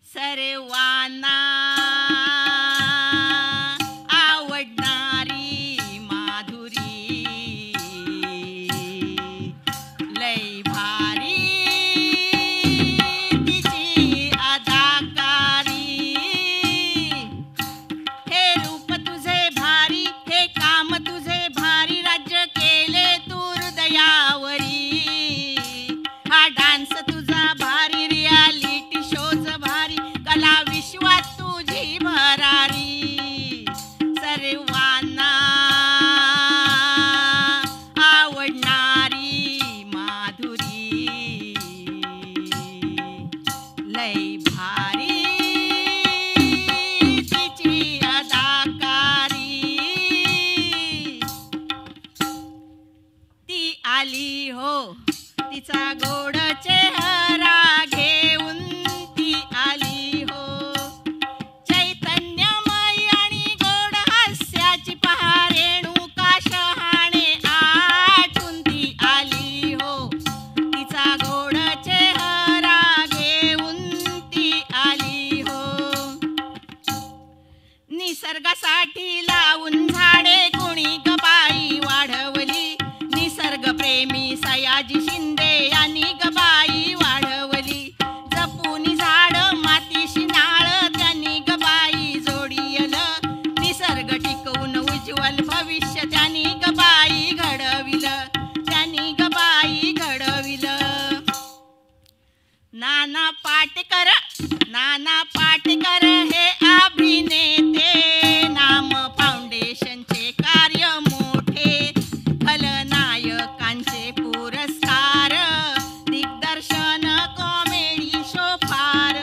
सर्वांना आवडणारी माधुरी, लय भारी तिची अदाकारी. हे रूप तुझे भारी, हे काम तुझे भारी, राज्य केले तू हृदयावरी. हा डान्स तुझा भारी, रियालिटी शोज भारी, कला विश्वात तुझी भरारी. सर्वांना आवडणारी माधुरी, लय भारी तिची अदाकारी. ती आली हो तिचा गोड चेहरा घेऊन, ती आली निसर्गासाठी लावून झाडे कुणी गबाई वाढवली. निसर्गप्रेमी सयाजी शिंदे यांनी गबाई वाढवली. जपून झाड मातीशी नाळ त्यांनी गबाई जोडियल. निसर्ग टिकवून उज्ज्वल भविष्य त्यांनी गबाई घडविलं. त्यांनी गबाई घडविलं. नाना पाटेकर हे अभिनेते. नाम फाउंडेशनचे कार्य मोठे. खलनायकांचे पुरस्कार. दिग्दर्शन कॉमेडी शो फार.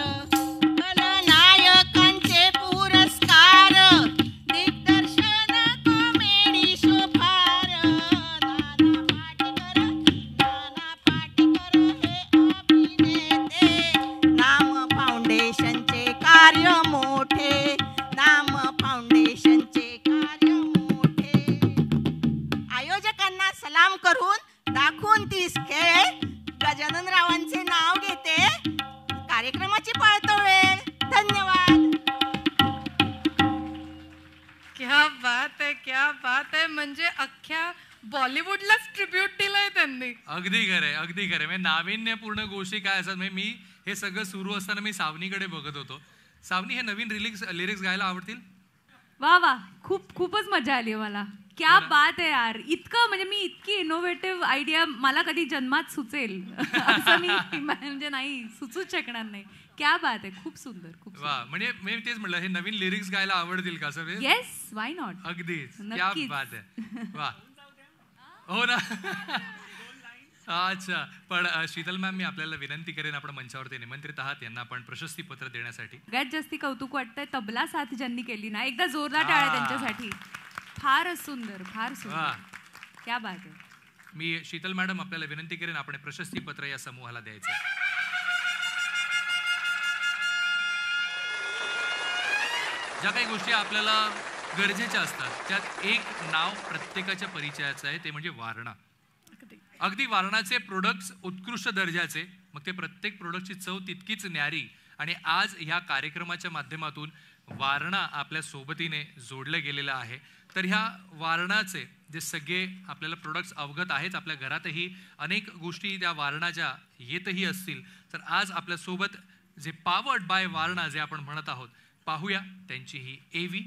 खलनायकांचे पुरस्कार. दिग्दर्शन कॉमेडी शो फार. नाना पाटेकर हे अभिनेते. नाम फाउंडेशनचे कार्य मोठे. नाम फाउंडेशनचे कार्य मोठे. आयोजकांना सलाम करून दाखवून 30 खेळ गजाननरावांचे नाव घेते. कार्यक्रमाची पाळतो वेळ. धन्यवाद. क्या बात आहे. म्हणजे अख्ख्या बॉलिवूडलाच ट्रिब्यूट दिलंय त्यांनी. अगदी खरंय, अगदी खरंय. म्हणजे नाविन्यपूर्ण गोष्टी काय असतात. म्हणजे मी हे सगळं सुरू असताना मी सावनीकडे बघत होतो. सावनी, हे नवीन लिरिक्स गायला आवडतील? वा वा, खूपच मजा आली मला. क्या बात आहे यार. इतकं म्हणजे मी इतकी इनोव्हेटिव्ह आयडिया मला कधी जन्मात सुचेल असं मी म्हणजे नाही सुचूच शकणार नाही. क्या बात आहे. खूप सुंदर, खूप वा. म्हणजे मी तेच म्हटलं, हे नवीन लिरिक्स गायला आवडतील का सर? Yes, why not. अगदीच. क्या बात आहे. वा. हो ना. अच्छा. पण शीतल मॅम, मी आपल्याला विनंती करेन, आपण मंचावरती निमंत्रित आहात, यांना आपण प्रशस्ती पत्र देण्यासाठी. सगळ्यात जास्ती कौतुक वाटतंय तबला साथ ज्यांनी केली ना. एकदा जोरदार टाळ्या त्यांच्यासाठी. फारच सुंदर, फार सुंदर. क्या बात आहे. मी शीतल मॅडम आपल्याला विनंती करेन, आपण प्रशस्ती पत्र या समूहाला द्यायचं. ज्या काही गोष्टी आपल्याला गरजेच्या असतात त्यात एक नाव प्रत्येकाच्या परिचयाचं आहे, ते म्हणजे वारणा. अगदी वारणाचे प्रोडक्ट्स उत्कृष्ट दर्जाचे, मग ते प्रत्येक प्रोडक्टची चव तितकीच न्यारी. आणि आज ह्या कार्यक्रमाच्या माध्यमातून वारणा आपल्या सोबतीने जोडलं गेलेलं आहे. तर ह्या वारणाचे जे सगळे आपल्याला प्रोडक्ट्स अवगत आहेत, आपल्या घरातही अनेक गोष्टी त्या वारणाच्या येतही असतील, तर आज आपल्यासोबत जे पावर्ड बाय वारणा जे आपण म्हणत आहोत, पाहूया त्यांची ही एवी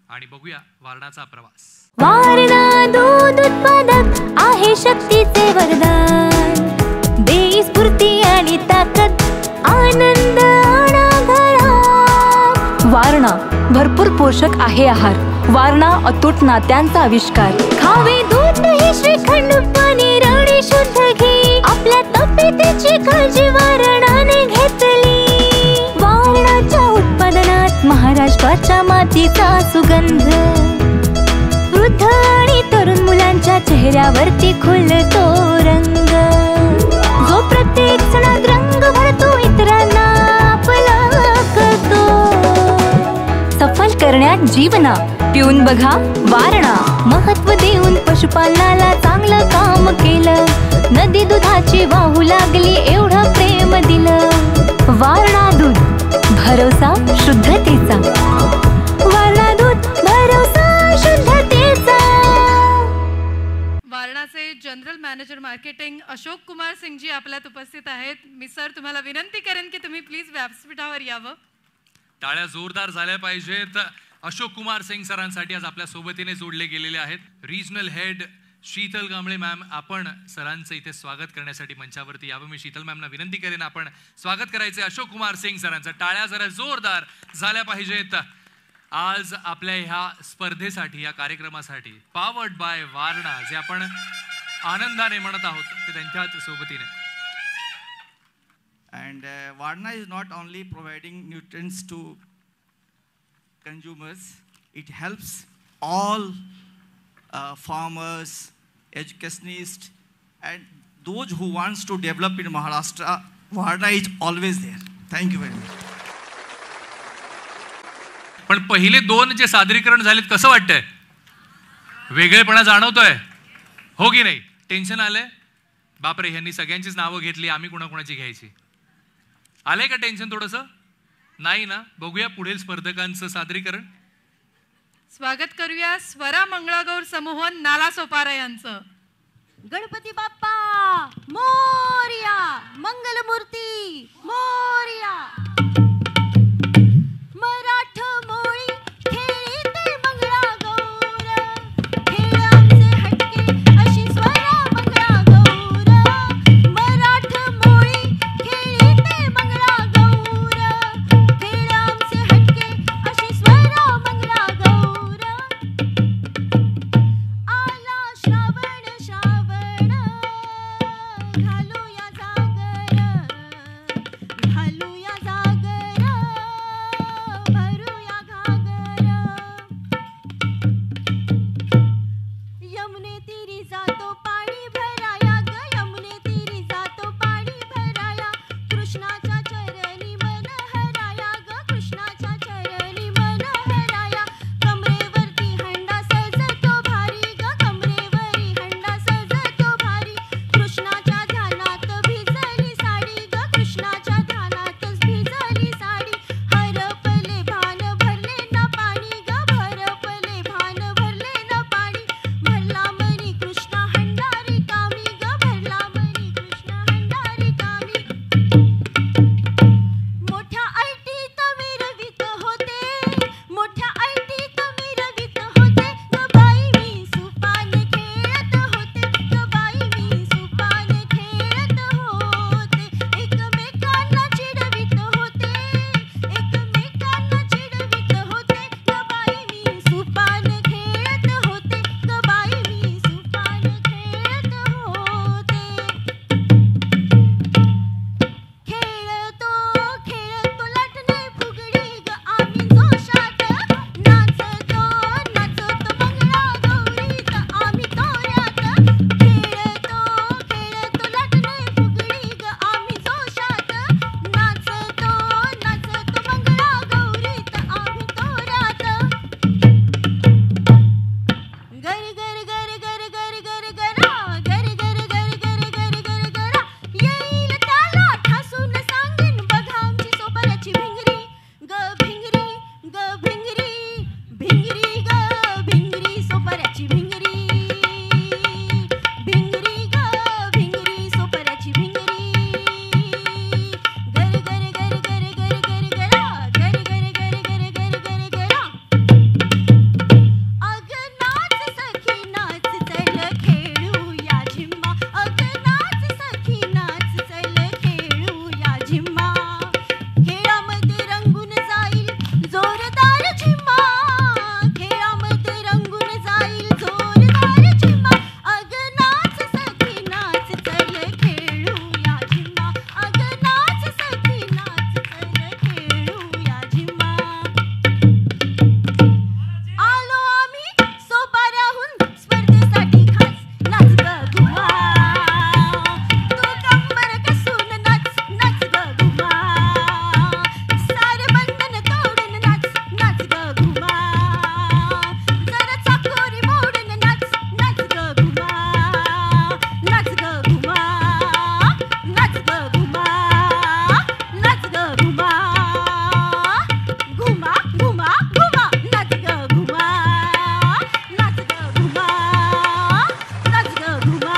आणि बघूया वारणाचा प्रवास. वारणा दूध उत्पादक आहे शक्तीचे वरदान. देई स्फूर्ती आणि ताकद, आनंद आणा घरात. वारणा भरपूर पोषक आहे आहार. वारणा अतूट नात्यांचा आविष्कार. खावे दूध, दही, श्रीखंड, पनीर आणि शुद्ध घी. आपल्या तब्येतीची काळजी वारणाने घेतली. वारणाच्या उत्पादनात महाराष्ट्राच्या मातीचा सुगंध. वृद्ध आणि तरुण मुलांच्या चेहऱ्यावरती खुलतो रंग. जो प्रत्येक सणात रंग भरतो, इतरांना आपला करतो. सफल करण्यात जीवना पिऊन बघा वारणा. महत्व देऊन पशुपालनाला चांगलं काम केलं. नदी दुधाची वाहू लागली, एवढं प्रेम दिलं. वारणा दूध, भरोसा शुद्धतेचा. वारणा दूध, भरोसा शुद्धतेचा. वारणाचे general manager marketing Ashok Kumar Singh ji आपल्यात उपस्थित आहेत. मी सर तुम्हाला विनंती करेन की तुम्ही प्लीज व्यासपीठावर यावं. टाळ्या जोरदार झाल्या पाहिजेत. अशोक कुमार सिंग सरांसाठी आज आपल्या सोबतीने जोडले गेलेले आहेत. Regional head Sheetal Kamble ma'am, आपण सरांचं इथे स्वागत करण्यासाठी मंचावरती यावं. मी शीतल मॅमना विनंती करेन, आपण स्वागत करायचं अशोक कुमार सिंग सरांचं. टाळ्या जरा जोरदार झाल्या पाहिजेत. आज आपल्या ह्या स्पर्धेसाठी, या कार्यक्रमासाठी पावर्ड बाय वारणा जे आपण आनंदाने म्हणत आहोत, ते त्यांच्याच सोबतीने. And Varna is not only providing nutrients to consumers, it helps all farmers, educationists, and those who wants to develop in Maharashtra. Varna is always there. Thank you very much. पण पहिले दोन जे सादरीकरण झालेत, कसं वाटतंय? वेगळेपणा जाणवतोय, हो की नाही? टेन्शन आलंय? बापरे, ह्यांनी सगळ्यांचीच नावं घेतली, आम्ही कोणाकोणाची घ्यायची? आलंय का टेन्शन थोडंसं? नाही ना? बघूया पुढील स्पर्धकांचं सादरीकरण. स्वागत करूया स्वरा मंगळागौर समूह नालासोपारा यांचं. गणपती बाप्पा मोरया, मंगलमूर्ती मोरया. मराठ मोळी खेळीते मंगळागौर, खेळ आमचे हटके अशी स्वरा मंगळागौर. मराठ मोळी खेळीते मंगळागौर, खेळ आमचे हटके अशी स्वरा मंगळागौर. आला श्रावण श्रावण घालूया जागर, घालूया जागर, भरूया घागर. यमुने तीरी जातो पाणी भराया ग, यमुने तीरी जातो पाणी भराया. कृष्णाच्या चरणी मन हराया ग, कृष्णाच्या चरणी मन हराया. कमरेवरती हंडा सजतो भारी ग, कमरेवरी हंडा सजतो भारी. कृष्णाच्या ध्यानात भिजली साडी ग, कृष्णाच्या ध्यानातच भिजली साडी. हरपले भान भरले ना पाणी ग, हरपले भान भरले ना पाणी. भरला मनी कृष्णा हंडारी कामी ग, भरला मनी कृष्णा हंडारी कामी. मोठ्या ऐटीत मिरवित होते, मोठ्या ऐटीत मिरवित होते. ग बाई मी सुपान खेळत होते, ग बाई मी सुपान खेळत होते. एकमेकांना चिडवित होते, एकमेकांना चिडवित होते. ग बाई मी सुपान खेळत होते, ग बाई मी सुपान खेळत होते. खेळतो खेळतो लाटणे फुगडी ग आम्ही जोशात. नाचतो नाचतो मंगळागौरीत आम्ही तोऱ्यात. खेळतो खेळतो लाटणे फुगडी ग आम्ही जोशात. नाचतो नाचतो मंगळागौरीत आम्ही तोऱ्यात. गर गर गर गर गर गर गरा, गर गर गर गर गर गर गरा. येईल त्याला ठासून सांगीन बघा आमची सोपाऱ्याची भिंगरी ग, भिंगरी ग भिंगरी, भिंगरी ग भिंगरी सोपाऱ्याची भिंगरी. भिंगरी ग भिंगरी सोपाऱ्याची भिंगरी. गर गर गर गर गर गर गरा, गर गर गर गर गर गर गरा. अग नाच सखी नाच चल खेळूया झिम्मा, अग नाच सखी नाच चल खेळूया झिम्मा. खेळामध्ये रंगून जाईल जोरदार झिम्मा, खेळामध्ये रंगून जाईल जोरदार झिम्मा. अग नाच सखी नाच चल खेळूया झिम्मा, अग नाच सखी नाच चल खेळूया झिम्मा. आलो आम्ही सोपाऱ्याहून स्पर्धेसाठी खास. नाच ग घुमा, तू कंबर कसून नाच, नाच ग घुमा. सारे बंधन तोडून नाच, नाच ग घुमा. जरा चाकोरी मोडून नाच, नाच ग घुमा. नाच ग घुमा, नाच ग घुमा, नाच ग घुमा. घुमा घुमा घुमा नाच ग घुमा, नाच ग घुमा, नाच ग घुमा.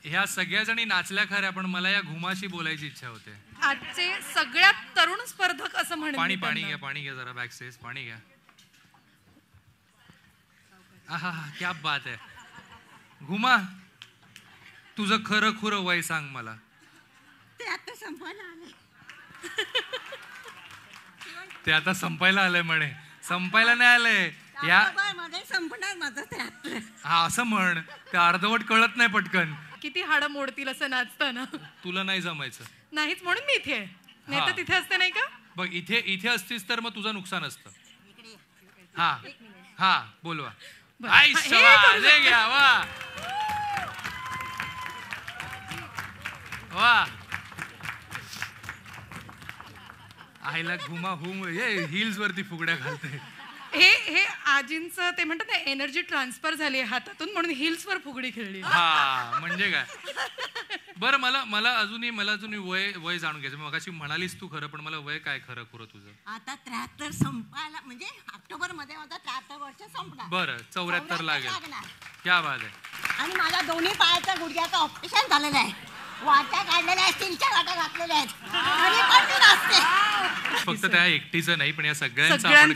ह्या सगळ्या जणी नाचल्या खऱ्या, पण मला या घुमाशी बोलायची इच्छा होते. आजचे सगळ्यात तरुण स्पर्धक असं म्हणेन पाणी मी पाणी त्यांना. घ्या, पाणी घ्या जरा, बॅकस्टेज पाणी घ्या. आहा क्या बात आहे. घुमा, तुझं खरं खुरं वय सांग मला. ते आता संपायला आले. ते आता संपायला आलंय म्हणे. संपायला नाही आलंय या. मध्ये संपणार माझं त्यातलं. हा असं म्हण, ते अर्धवट कळत नाही पटकन. किती हाडं मोडतील असं नाचताना. तुला नाही जमायचं. नाहीच म्हणून मी इथे आहे, नाही तर हा. तिथे असते नाही का. बघ इथे इथे असतीस तर मग तुझं नुकसान असतं. हा हा बोलवा. बरं. आई हे शाबास, करू हे घ्या, वा वा. आईला घुमा हुम हिल्स वरती फुगड्या घालते. हे आजींचं ते म्हणतात ना एनर्जी ट्रान्सफर झाली हातातून म्हणून हिल्स वर फुगडी खेळली. हा म्हणजे काय बरं मला अजूनही वय जाणून घ्यायचं. मगाशी म्हणालीस तू खरं, पण मला वय काय खरं तुझं? आता 73 संपायला, म्हणजे ऑक्टोबर मध्ये माझा 73 वर्ष संपणार. बरं, 74 लागेल. क्या बात आहे. आणि माझ्या दोन्ही पायाच्या गुडघ्याचं ऑपरेशन झालेलं आहे. वाट्या काढलेल्या आहेत, 3-4 वाट्या घातलेल्या आहेत. आणि पण मी नाचते. फक्त त्या एकटीचं नाही, पण या सगळ्यांचं आपण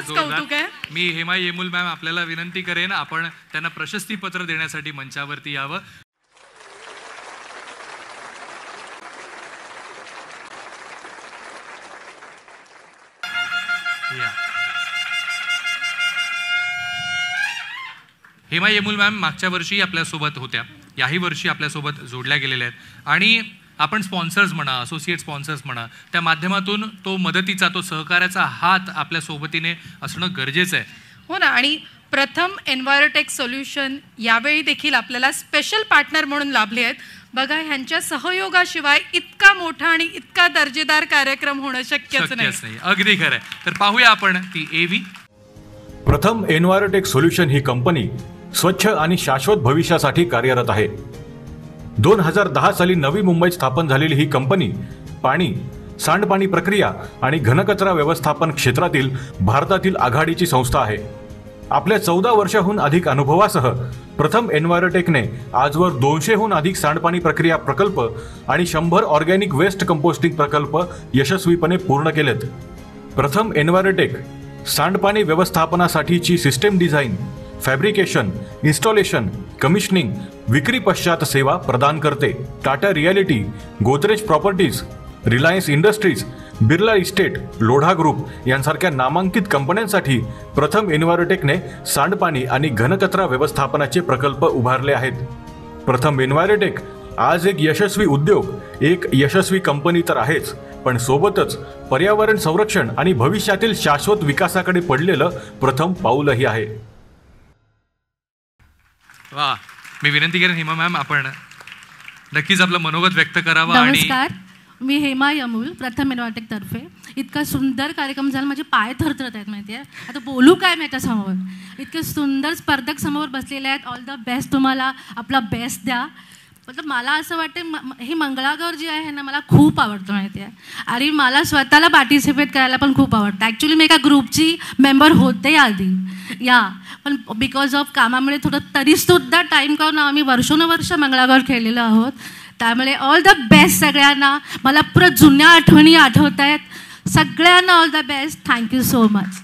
कौतुक आहे. मी हेमा येमुल मॅम आपल्याला विनंती करेन, आपण त्यांना प्रशस्तीपत्र देण्यासाठी मंचावरती यावं. हेमा येमुल मॅम मागच्या वर्षी आपल्यासोबत होत्या, याही वर्षी आपल्यासोबत जोडल्या गेलेल्या आहेत. आणि आपण स्पॉन्सर्स म्हणा, असोसिएट स्पॉन्सर्स म्हणा, त्या माध्यमातून तो मदतीचा, तो सहकार्याचा हात आपल्या सोबतीने असणं गरजेचं आहे. हो ना. आणि प्रथम एन्व्हायरोटेक सोल्युशन यावेळी देखील आपल्याला स्पेशल पार्टनर म्हणून लाभले आहेत. बघा, ह्यांच्या सहयोगाशिवाय इतका मोठा आणि इतका दर्जेदार कार्यक्रम होणं शक्यच नाही. अगदी खरं आहे. तर पाहूया आपण ती एव्ही. प्रथम एन्व्हायरोटेक सोल्युशन ही कंपनी स्वच्छ आणि शाश्वत भविष्यासाठी कार्यरत आहे. 2010 साली नवी मुंबईत स्थापन झालेली ही कंपनी पाणी, सांडपाणी प्रक्रिया आणि घनकचरा व्यवस्थापन क्षेत्रातील भारतातील आघाडीची संस्था आहे. आपल्या 14 वर्षाहून अधिक अनुभवासह प्रथम एन्व्हायरोटेकने आजवर 200हून अधिक सांडपाणी प्रक्रिया प्रकल्प आणि 100 ऑर्गॅनिक वेस्ट कंपोस्टिंग प्रकल्प यशस्वीपणे पूर्ण केलेत. प्रथम एन्व्हायरोटेक सांडपाणी व्यवस्थापनासाठीची system design, fabrication, installation, commissioning, विक्री पश्चात सेवा प्रदान करते. Tata realty, Godrej properties, Reliance industries, Birla estate, Lodha group यांसारख्या नामांकित कंपन्यांसाठी प्रथम एन्व्हायरोटेकने सांडपाणी आणि घनकचरा व्यवस्थापनाचे प्रकल्प उभारले आहेत. प्रथम एन्व्हायरोटेक आज एक यशस्वी उद्योग, एक यशस्वी कंपनी तर आहेच, पण सोबतच पर्यावरण संरक्षण आणि भविष्यातील शाश्वत विकासाकडे पडलेलं प्रथम पाऊलही आहे. वा, मी विनंती करेन हेमा मॅम, आपण नक्कीच आपलं मनोगत व्यक्त करावं. नमस्कार, मी हेमा यमुल, प्रथम एन्व्हायरोटेक तर्फे. इतका सुंदर कार्यक्रम झाला, माझे पाय थरथरत आहेत माहिती आहे. आता बोलू काय मी त्याच्यासमोर, इतके सुंदर स्पर्धक समोर बसलेले आहेत. ऑल द बेस्ट, तुम्हाला आपला बेस्ट द्या. मतलब मला असं वाटतं ही मंगळागौर जी आहे ना, मला खूप आवडतं माहिती आहे. आणि मला स्वतःला पार्टिसिपेट करायला पण खूप आवडतं. ॲक्च्युली मी एका ग्रुपची मेंबर होते आधी, पण बिकॉज ऑफ कामामुळे थोडं तरीसुद्धा टाईम काढून आम्ही वर्षोनवर्ष मंगळागौर खेळलेलो आहोत. त्यामुळे ऑल द बेस्ट सगळ्यांना. मला परत जुन्या आठवणी आठवत आहेत. सगळ्यांना all the best. Thank you so much.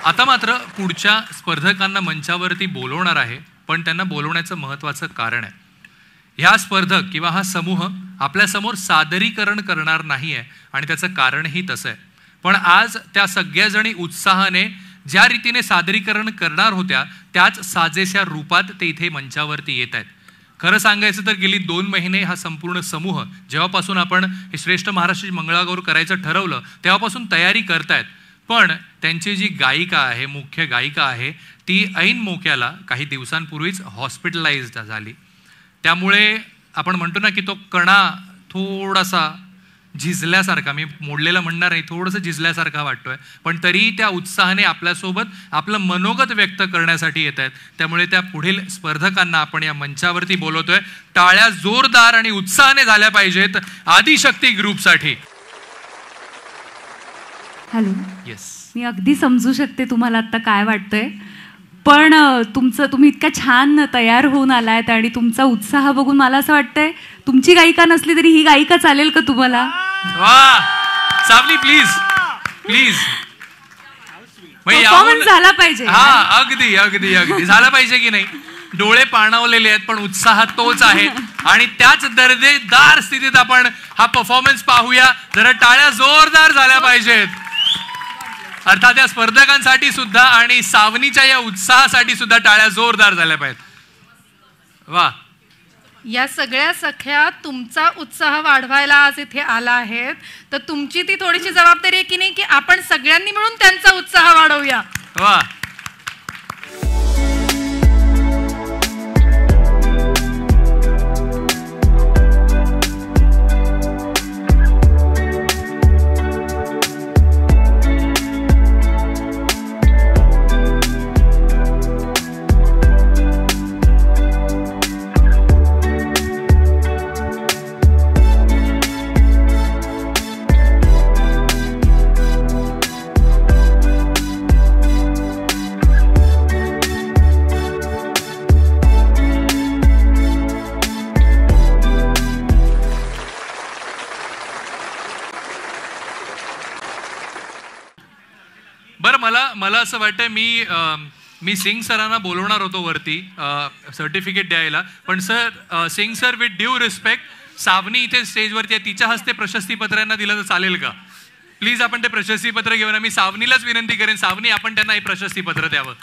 आता मात्र पुढच्या स्पर्धकांना मंचावरती बोलवणार आहे, पण त्यांना बोलवण्याचं महत्त्वाचं कारण आहे. ह्या स्पर्धक किंवा हा समूह आपल्यासमोर सादरीकरण करणार नाही आहे, आणि त्याचं कारणही तसं आहे. पण आज त्या सगळ्याजणी उत्साहाने ज्या रीतीने सादरीकरण करणार होत्या, त्याच साजेशा रूपात ते इथे मंचावरती येत आहेत. खरं सांगायचं तर गेली 2 महिने हा संपूर्ण समूह, जेव्हापासून आपण हे श्रेष्ठ महाराष्ट्राची मंगळागौर करायचं ठरवलं, तेव्हापासून तयारी करतायत. पण त्यांची जी गायिका आहे, मुख्य गायिका आहे, ती ऐन मोक्याला काही दिवसांपूर्वीच हॉस्पिटलाइज्ड झाली. त्यामुळे आपण म्हणतो ना की तो कणा थोडासा झिजल्यासारखा, मी मोडलेला म्हणणार नाही, थोडंसं झिजल्यासारखा वाटतोय. पण तरी त्या उत्साहाने आपल्यासोबत आपलं मनोगत व्यक्त करण्यासाठी येत आहेत. त्यामुळे त्या पुढील स्पर्धकांना आपण या मंचावरती बोलवतोय. टाळ्या जोरदार आणि उत्साहाने झाल्या पाहिजेत आदिशक्ती ग्रुपसाठी. हॅलो. येस, मी अगदी समजू शकते तुम्हाला आता काय वाटतंय, पण तुम्ही इतक्या छान तयार होऊन आलायत आणि तुमचा उत्साह बघून मला असं वाटतंय तुमची गायिका नसली तरी ही गायिका चालेल का तुम्हाला? सावली प्लीज प्लीज, परफॉर्मन्स झाला पाहिजे. हा, अगदी अगदी अगदी झाला पाहिजे की नाही. डोळे पाणावलेले आहेत, पण उत्साह तोच आहे. आणि त्याच दर्जेदार स्थितीत आपण हा परफॉर्मन्स पाहूया. जरा टाळ्या जोरदार झाल्या पाहिजेत, अर्थात या स्पर्धकांसाठी सुद्धा आणि सावनीच्या या उत्साहासाठी सुद्धा टाळ्या जोरदार झाल्या पाहिजेत. वा, या सगळ्या सख्या तुमचा उत्साह वाढवायला आज इथे आला आहेत, तर तुमची ती थोडीशी जबाबदारी आहे की नाही की आपण सगळ्यांनी मिळून त्यांचा उत्साह वाढवूया. वा, मला असं वाटतं मी सिंग सरांना बोलवणार होतो वरती सर्टिफिकेट द्यायला, पण sir Singh sir with due respect Savani इथे स्टेजवरती आहे, तिच्या हस्ते प्रशस्तीपत्रांना दिलं तर चालेल का? प्लीज आपण ते प्रशस्तीपत्र घेऊन, मी सावनीलाच विनंती करेन, सावनी आपण त्यांना हे प्रशस्तीपत्र द्यावं.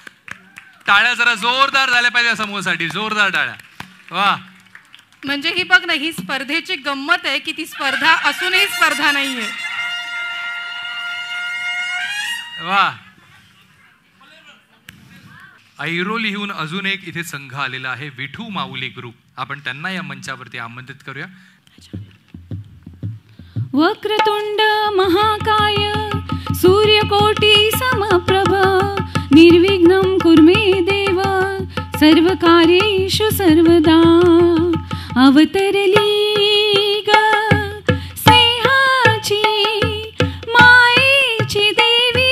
टाळ्या जरा जोरदार झाल्या पाहिजे समूहासाठी, जोरदार टाळ्या. वा, म्हणजे ही बघ ना, ही स्पर्धेची गंमत आहे की ती स्पर्धा असूनही स्पर्धा नाहीये. वा. ऐरोलीहून अजून एक इथे संघ आलेला आहे, विठू माऊली ग्रुप. आपण त्यांना या मंचावरती आमंत्रित करूया. वक्रतुंड महाकाय सूर्यकोटी समप्रभ निर्विघ्नं कुर्मे देव सर्वकार्येषु सर्वदा. अवतरली ग स्नेहाची मायेची देवी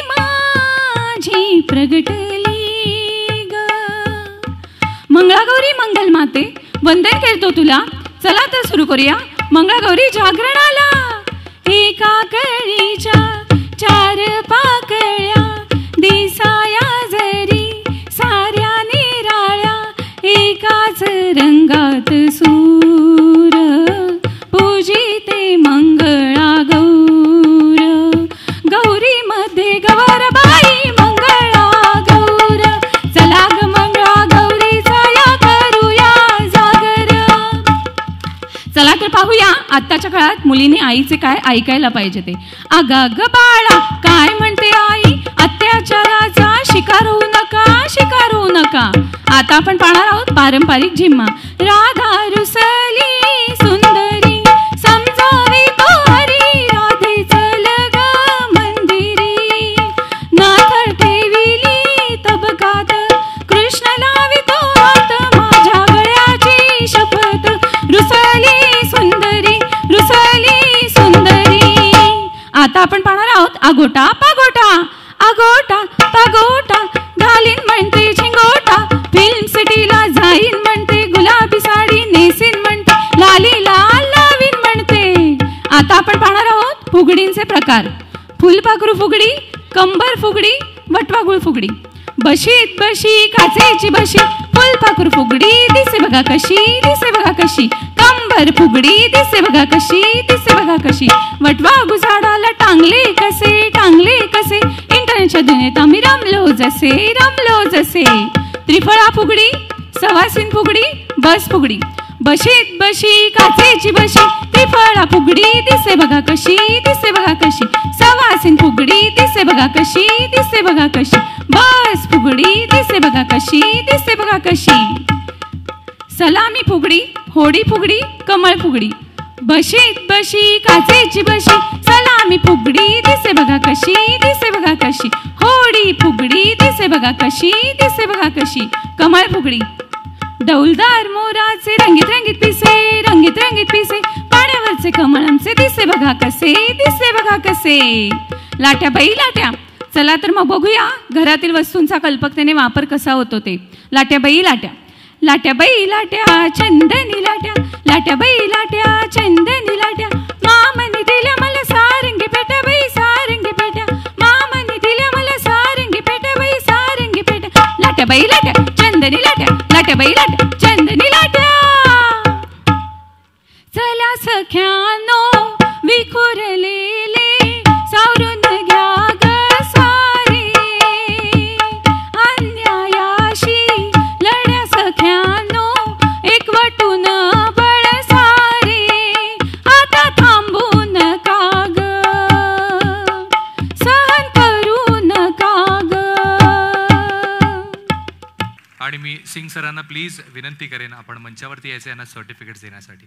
माझी प्रगटली ग. मंगळागौरी मंगल माते वंदन करतो तुला. चला तर सुरू करूया मंगळागौरी जागरणाला. एका कळीच्या चार पाकळ्या दिसाया जरी साऱ्या निराळ्या, एकाच रंगात सूर पूजिते मंगळा गौर. गौरी मध्ये गौरबाई मंगळा गौर. चला ग मंगळा गौरीचा या करूया जागर. चला तर पाहूया आत्ताच्या काळात मुलीने आईचे काय ऐकायला पाहिजे ते. अगाग बाळा काय म्हणते आई, अत्याचाराचा शिकार होऊ नका, शिकार होऊ नका. आता आपण पाहणार आहोत पारंपरिक झिम्मा. राधा रुसली सुंदरी समजावी तो हरी, राधे चल ग मंदिरी. नाथ ठेविली तबकात कृष्ण लावी तो हात, माझ्या गळ्याची शपथ रुसली सुंदरी, रुसली सुंदरी. आता आपण पाहणार आहोत आगोटा पागोटा. आगोटा पागोटा घालीन म्हणते झिंगोटा, फिल्म सिटीला जाईन म्हणते, गुलाबी साडी नेसीन म्हणते, लाली लाल लावीन म्हणते. आता आपण पाहणार आहोत फुगडींचे प्रकार. फुलपाखरू फुगडी, कंबर फुगडी, वटवागुळ फुगडी. बशीत बशी काचेची बशी, फुलपाखरू फुगडी दिसे बघा कशी, दिसे बघा कशी. कंबर फुगडी दिसे बघा कशी, दिसे बघा कशी. वटवागुळ झाडाला टांगले कसे, टांगले कसे. इंटरनेटच्या दुनियेत आम्ही रमलो जसे, रमलो जसे. त्रिफळा फुगडी, सवासीन फुगडी, बस फुगडी. बशीत बशी काचेची बशी, त्रिफळा फुगडी दिसे बघा कशी, दिसे बघा कशी. सवासीन फुगडी दिसे बघा कशी, दिसे बघा कशी. बस फुगडी दिसे बघा कशी, दिसे बघा कशी. सलामी फुगडी, होडी फुगडी, कमळ फुगडी. बशीत बशी काचेची बशी, सलामी फुगडी दिसे बघा कशी, दिसे बघा कशी. होडी फुगडी दिसे बघा कशी, दिसे बघा कशी. कमळ फुगडी. डौलदार मोराचे रंगीत रंगीत पिसे, रंगीत रंगीत पिसे. पाण्यावरचे कमळ आमचे दिसे बघा कसे, दिसे बघा कसे. लाट्या बाई लाट्या. चला तर मग बघूया घरातील वस्तूंचा कल्पकतेने वापर कसा होतो ते. लाट्या बाई लाट्या. लाट्या बाई लाट्या चंदनी लाट्या, लाट्या बाई लाट्या चंदनी लाट्या. मामाने दिल्या मला सारंगी पेट्या बाई, सारंगी पेट्या. मामाने दिल्या मला सारंगी पेट्या बाई, सारंगी पेट्या. लाट्या बाई लाट्या चंदनी लाट्या, लाट्या बाई लाट्या चंदनी लाट्या. चला सख्यानो विखुरलेले सावरून घ्या ग सारे, अन्यायाशी लढ्या सख्यानो एकवटून बळ सारे. आता थांबू नका ग, सहन करू नका ग. आणि मी सिंग सरांना प्लीज विनंती करेन आपण मंचावरती यायचे यांना सर्टिफिकेट देण्यासाठी.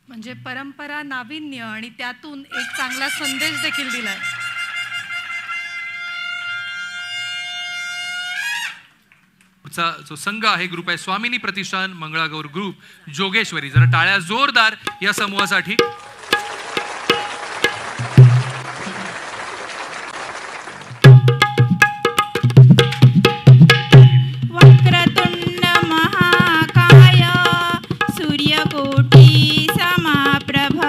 म्हणजे परंपरा, नाविन्य आणि त्यातून एक चांगला संदेश देखील दिलाय. पुढचा जो संघ आहे, ग्रुप आहे स्वामिनी प्रतिष्ठान मंगळागौर ग्रुप जोगेश्वरी. जरा टाळ्या जोरदार या समूहासाठी. वक्रतुंड महाकाय सूर्यकोटी समाप्रभ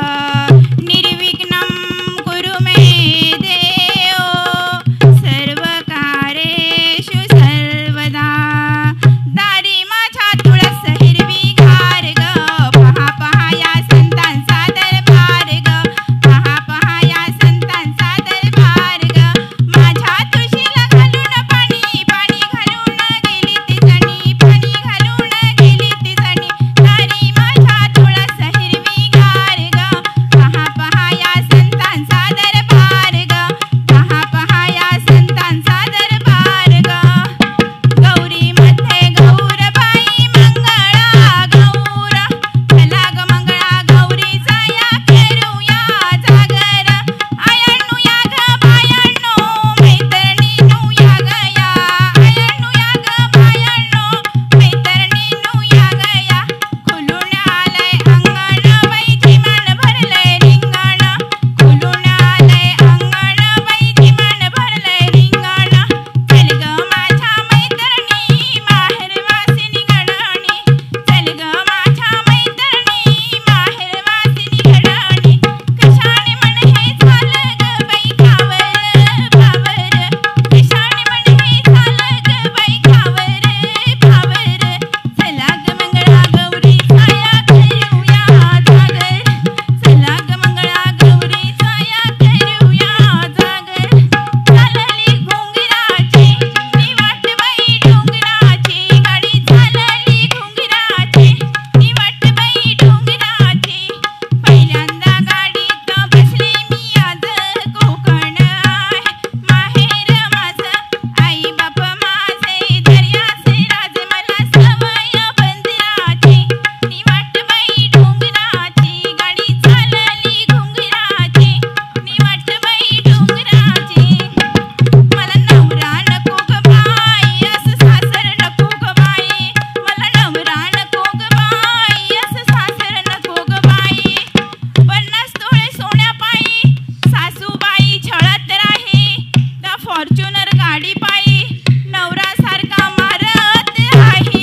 पाडी पायी नवरा सारखा मारत आहे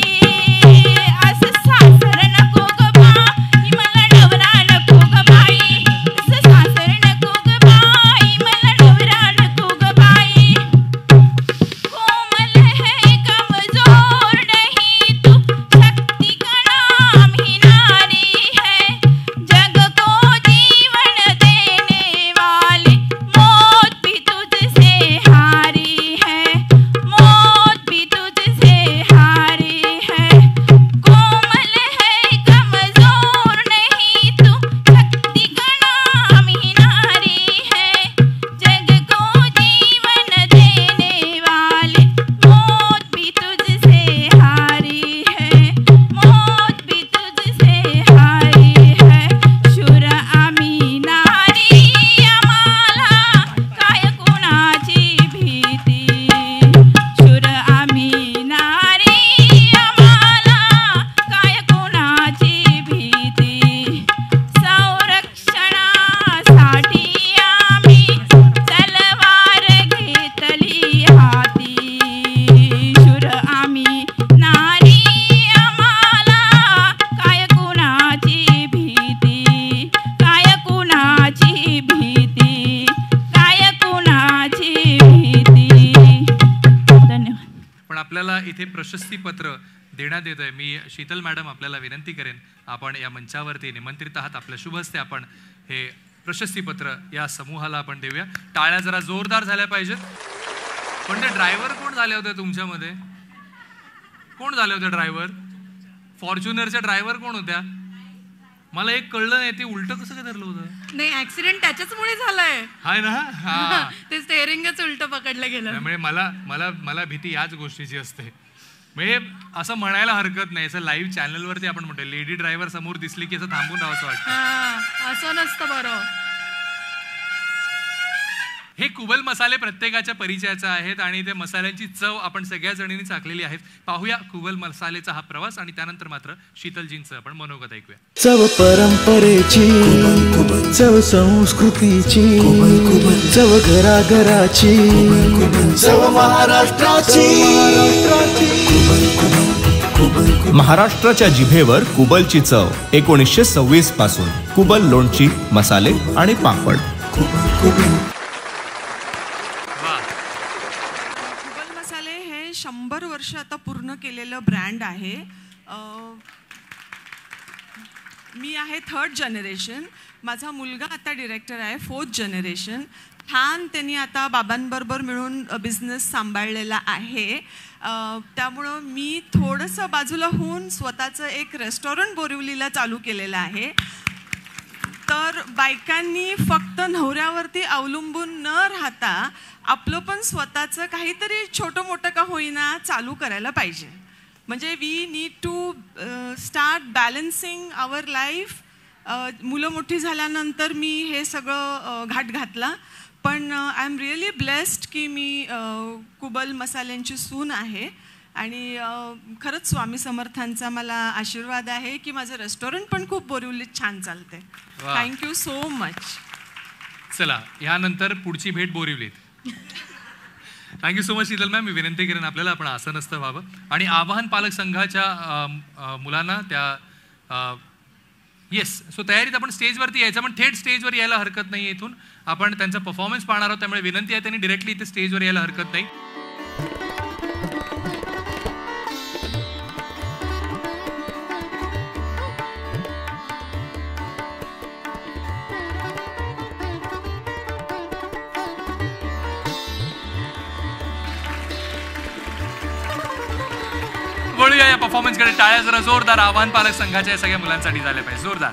असं सासर नको ग बाई मला नवरा नको ग बाई असं सासर नको ग बाई मला नवरा नको ग बाई कोमल है कमजोर नहीं तू शक्ति का नाम ही नारी है जग को जीवन देने वाली मौत भी तुझसे हारी है मौत भी तुझसे हारी है कोमल है कमजोर नहीं तू शक्ति का नाम ही नारी है जग को जीवन देने वाली मौत भी तुझसे हारी है मौत भी तुझसे हारी है शूर आम्ही नारी आम्हाला काय कुणाची भीती शूर आम्ही नारी आम्हाला काय कुणाची भीती संरक्षणासाठी आम्ही तलवार घेतली हाती शूर आम्ही नारी आम्हाला काय कुणाची भीती काय कुणाची भीती काय कुणाची भीती धन्यवाद. पण आपल्याला इथे प्रशस्तीपत्र देण्यात येत आहे. मी शीतल मॅडम आपल्याला विनंती करेन आपण या मंचावरती निमंत्रित आहात आपल्या शुभ हस्ते आपण हे प्रशस्तीपत्र या समूहाला आपण देऊया. टाळ्या जरा जोरदार झाल्या पाहिजेत. पण ते ड्रायव्हर कोण झाले होते तुमच्यामध्ये? कोण झाले होते ड्रायव्हर? फॉर्च्युनरच्या ड्रायव्हर कोण होत्या? मला एक कळलं नाही ते उलट कसं काय धरलं होतं? नाही ऍक्सिडेंट त्याच्याचमुळे झालाय हाय ना. हा ते स्टेअरिंगच उलट पकडलं गेलं. त्यामुळे मला मला मला भीती याच गोष्टीची असते. म्हणजे असं म्हणायला हरकत नाही. असं लाईव्ह चॅनलवरती आपण म्हणतो लेडी ड्रायव्हर समोर दिसली की असं थांबून राहावं असं वाटतं. असं नसतं बरं. हे कुबल मसाले प्रत्येकाच्या परिचयाचे आहेत आणि ते मसाल्यांची चव आपण सगळ्या जणींनी चाखलेली आहे. पाहूया कुबल मसालेचा हा प्रवास आणि त्यानंतर मात्र शीतलजींचं आपण मनोगत ऐकूया. चव परंपरेची चव संस्कृतीची चव घराघराची चव महाराष्ट्राची. महाराष्ट्राच्या जिभेवर कुबलची चव 1926 पासून. कुबल लोणची मसाले आणि पापड. कुबल मसाले हे 100 वर्ष आता पूर्ण केलेलं ब्रँड आहे. मी आहे 3rd जनरेशन. माझा मुलगा आता डिरेक्टर आहे 4th जनरेशन. छान त्यांनी आता बाबांबरोबर मिळून बिझनेस सांभाळलेला आहे. त्यामुळं मी थोडंसं बाजूला होऊन स्वतःचं एक रेस्टॉरंट बोरिवलीला चालू केलेलं आहे. तर बायकांनी फक्त नवऱ्यावरती अवलंबून न राहता आपलं पण स्वतःचं काहीतरी छोटं मोठं का होईना चालू करायला पाहिजे. म्हणजे we need to start balancing our life. मुलं मोठी झाल्यानंतर मी हे सगळं घाट घातला. पण आय एम रिअली ब्लेस्ड की मी कुबल मसाल्यांची सून आहे आणि खरंच स्वामी समर्थांचा मला आशीर्वाद आहे की माझं रेस्टॉरंट पण खूप बोरिवलीत छान चालते. Thank you so much. चला यानंतर पुढची भेट बोरिवलीत. Thank you so much Sheetal ma'am. मी विनंती करेन आपल्याला आपण असं नसतं व्हावं आणि आवाहन पालक संघाच्या मुलांना त्या येस सो तयारीत आपण स्टेजवरती यायचं. पण थेट स्टेजवर यायला हरकत नाही. इथून आपण त्यांचा परफॉर्मन्स पाहणार आहोत त्यामुळे विनंती आहे त्यांनी डिरेक्टली इथे स्टेजवर यायला हरकत नाही. वळूया या परफॉर्मन्सकडे. टाळ्या जरा जोरदार आव्हान पालक संघाच्या या सगळ्या मुलांसाठी झाल्या पाहिजे जोरदार.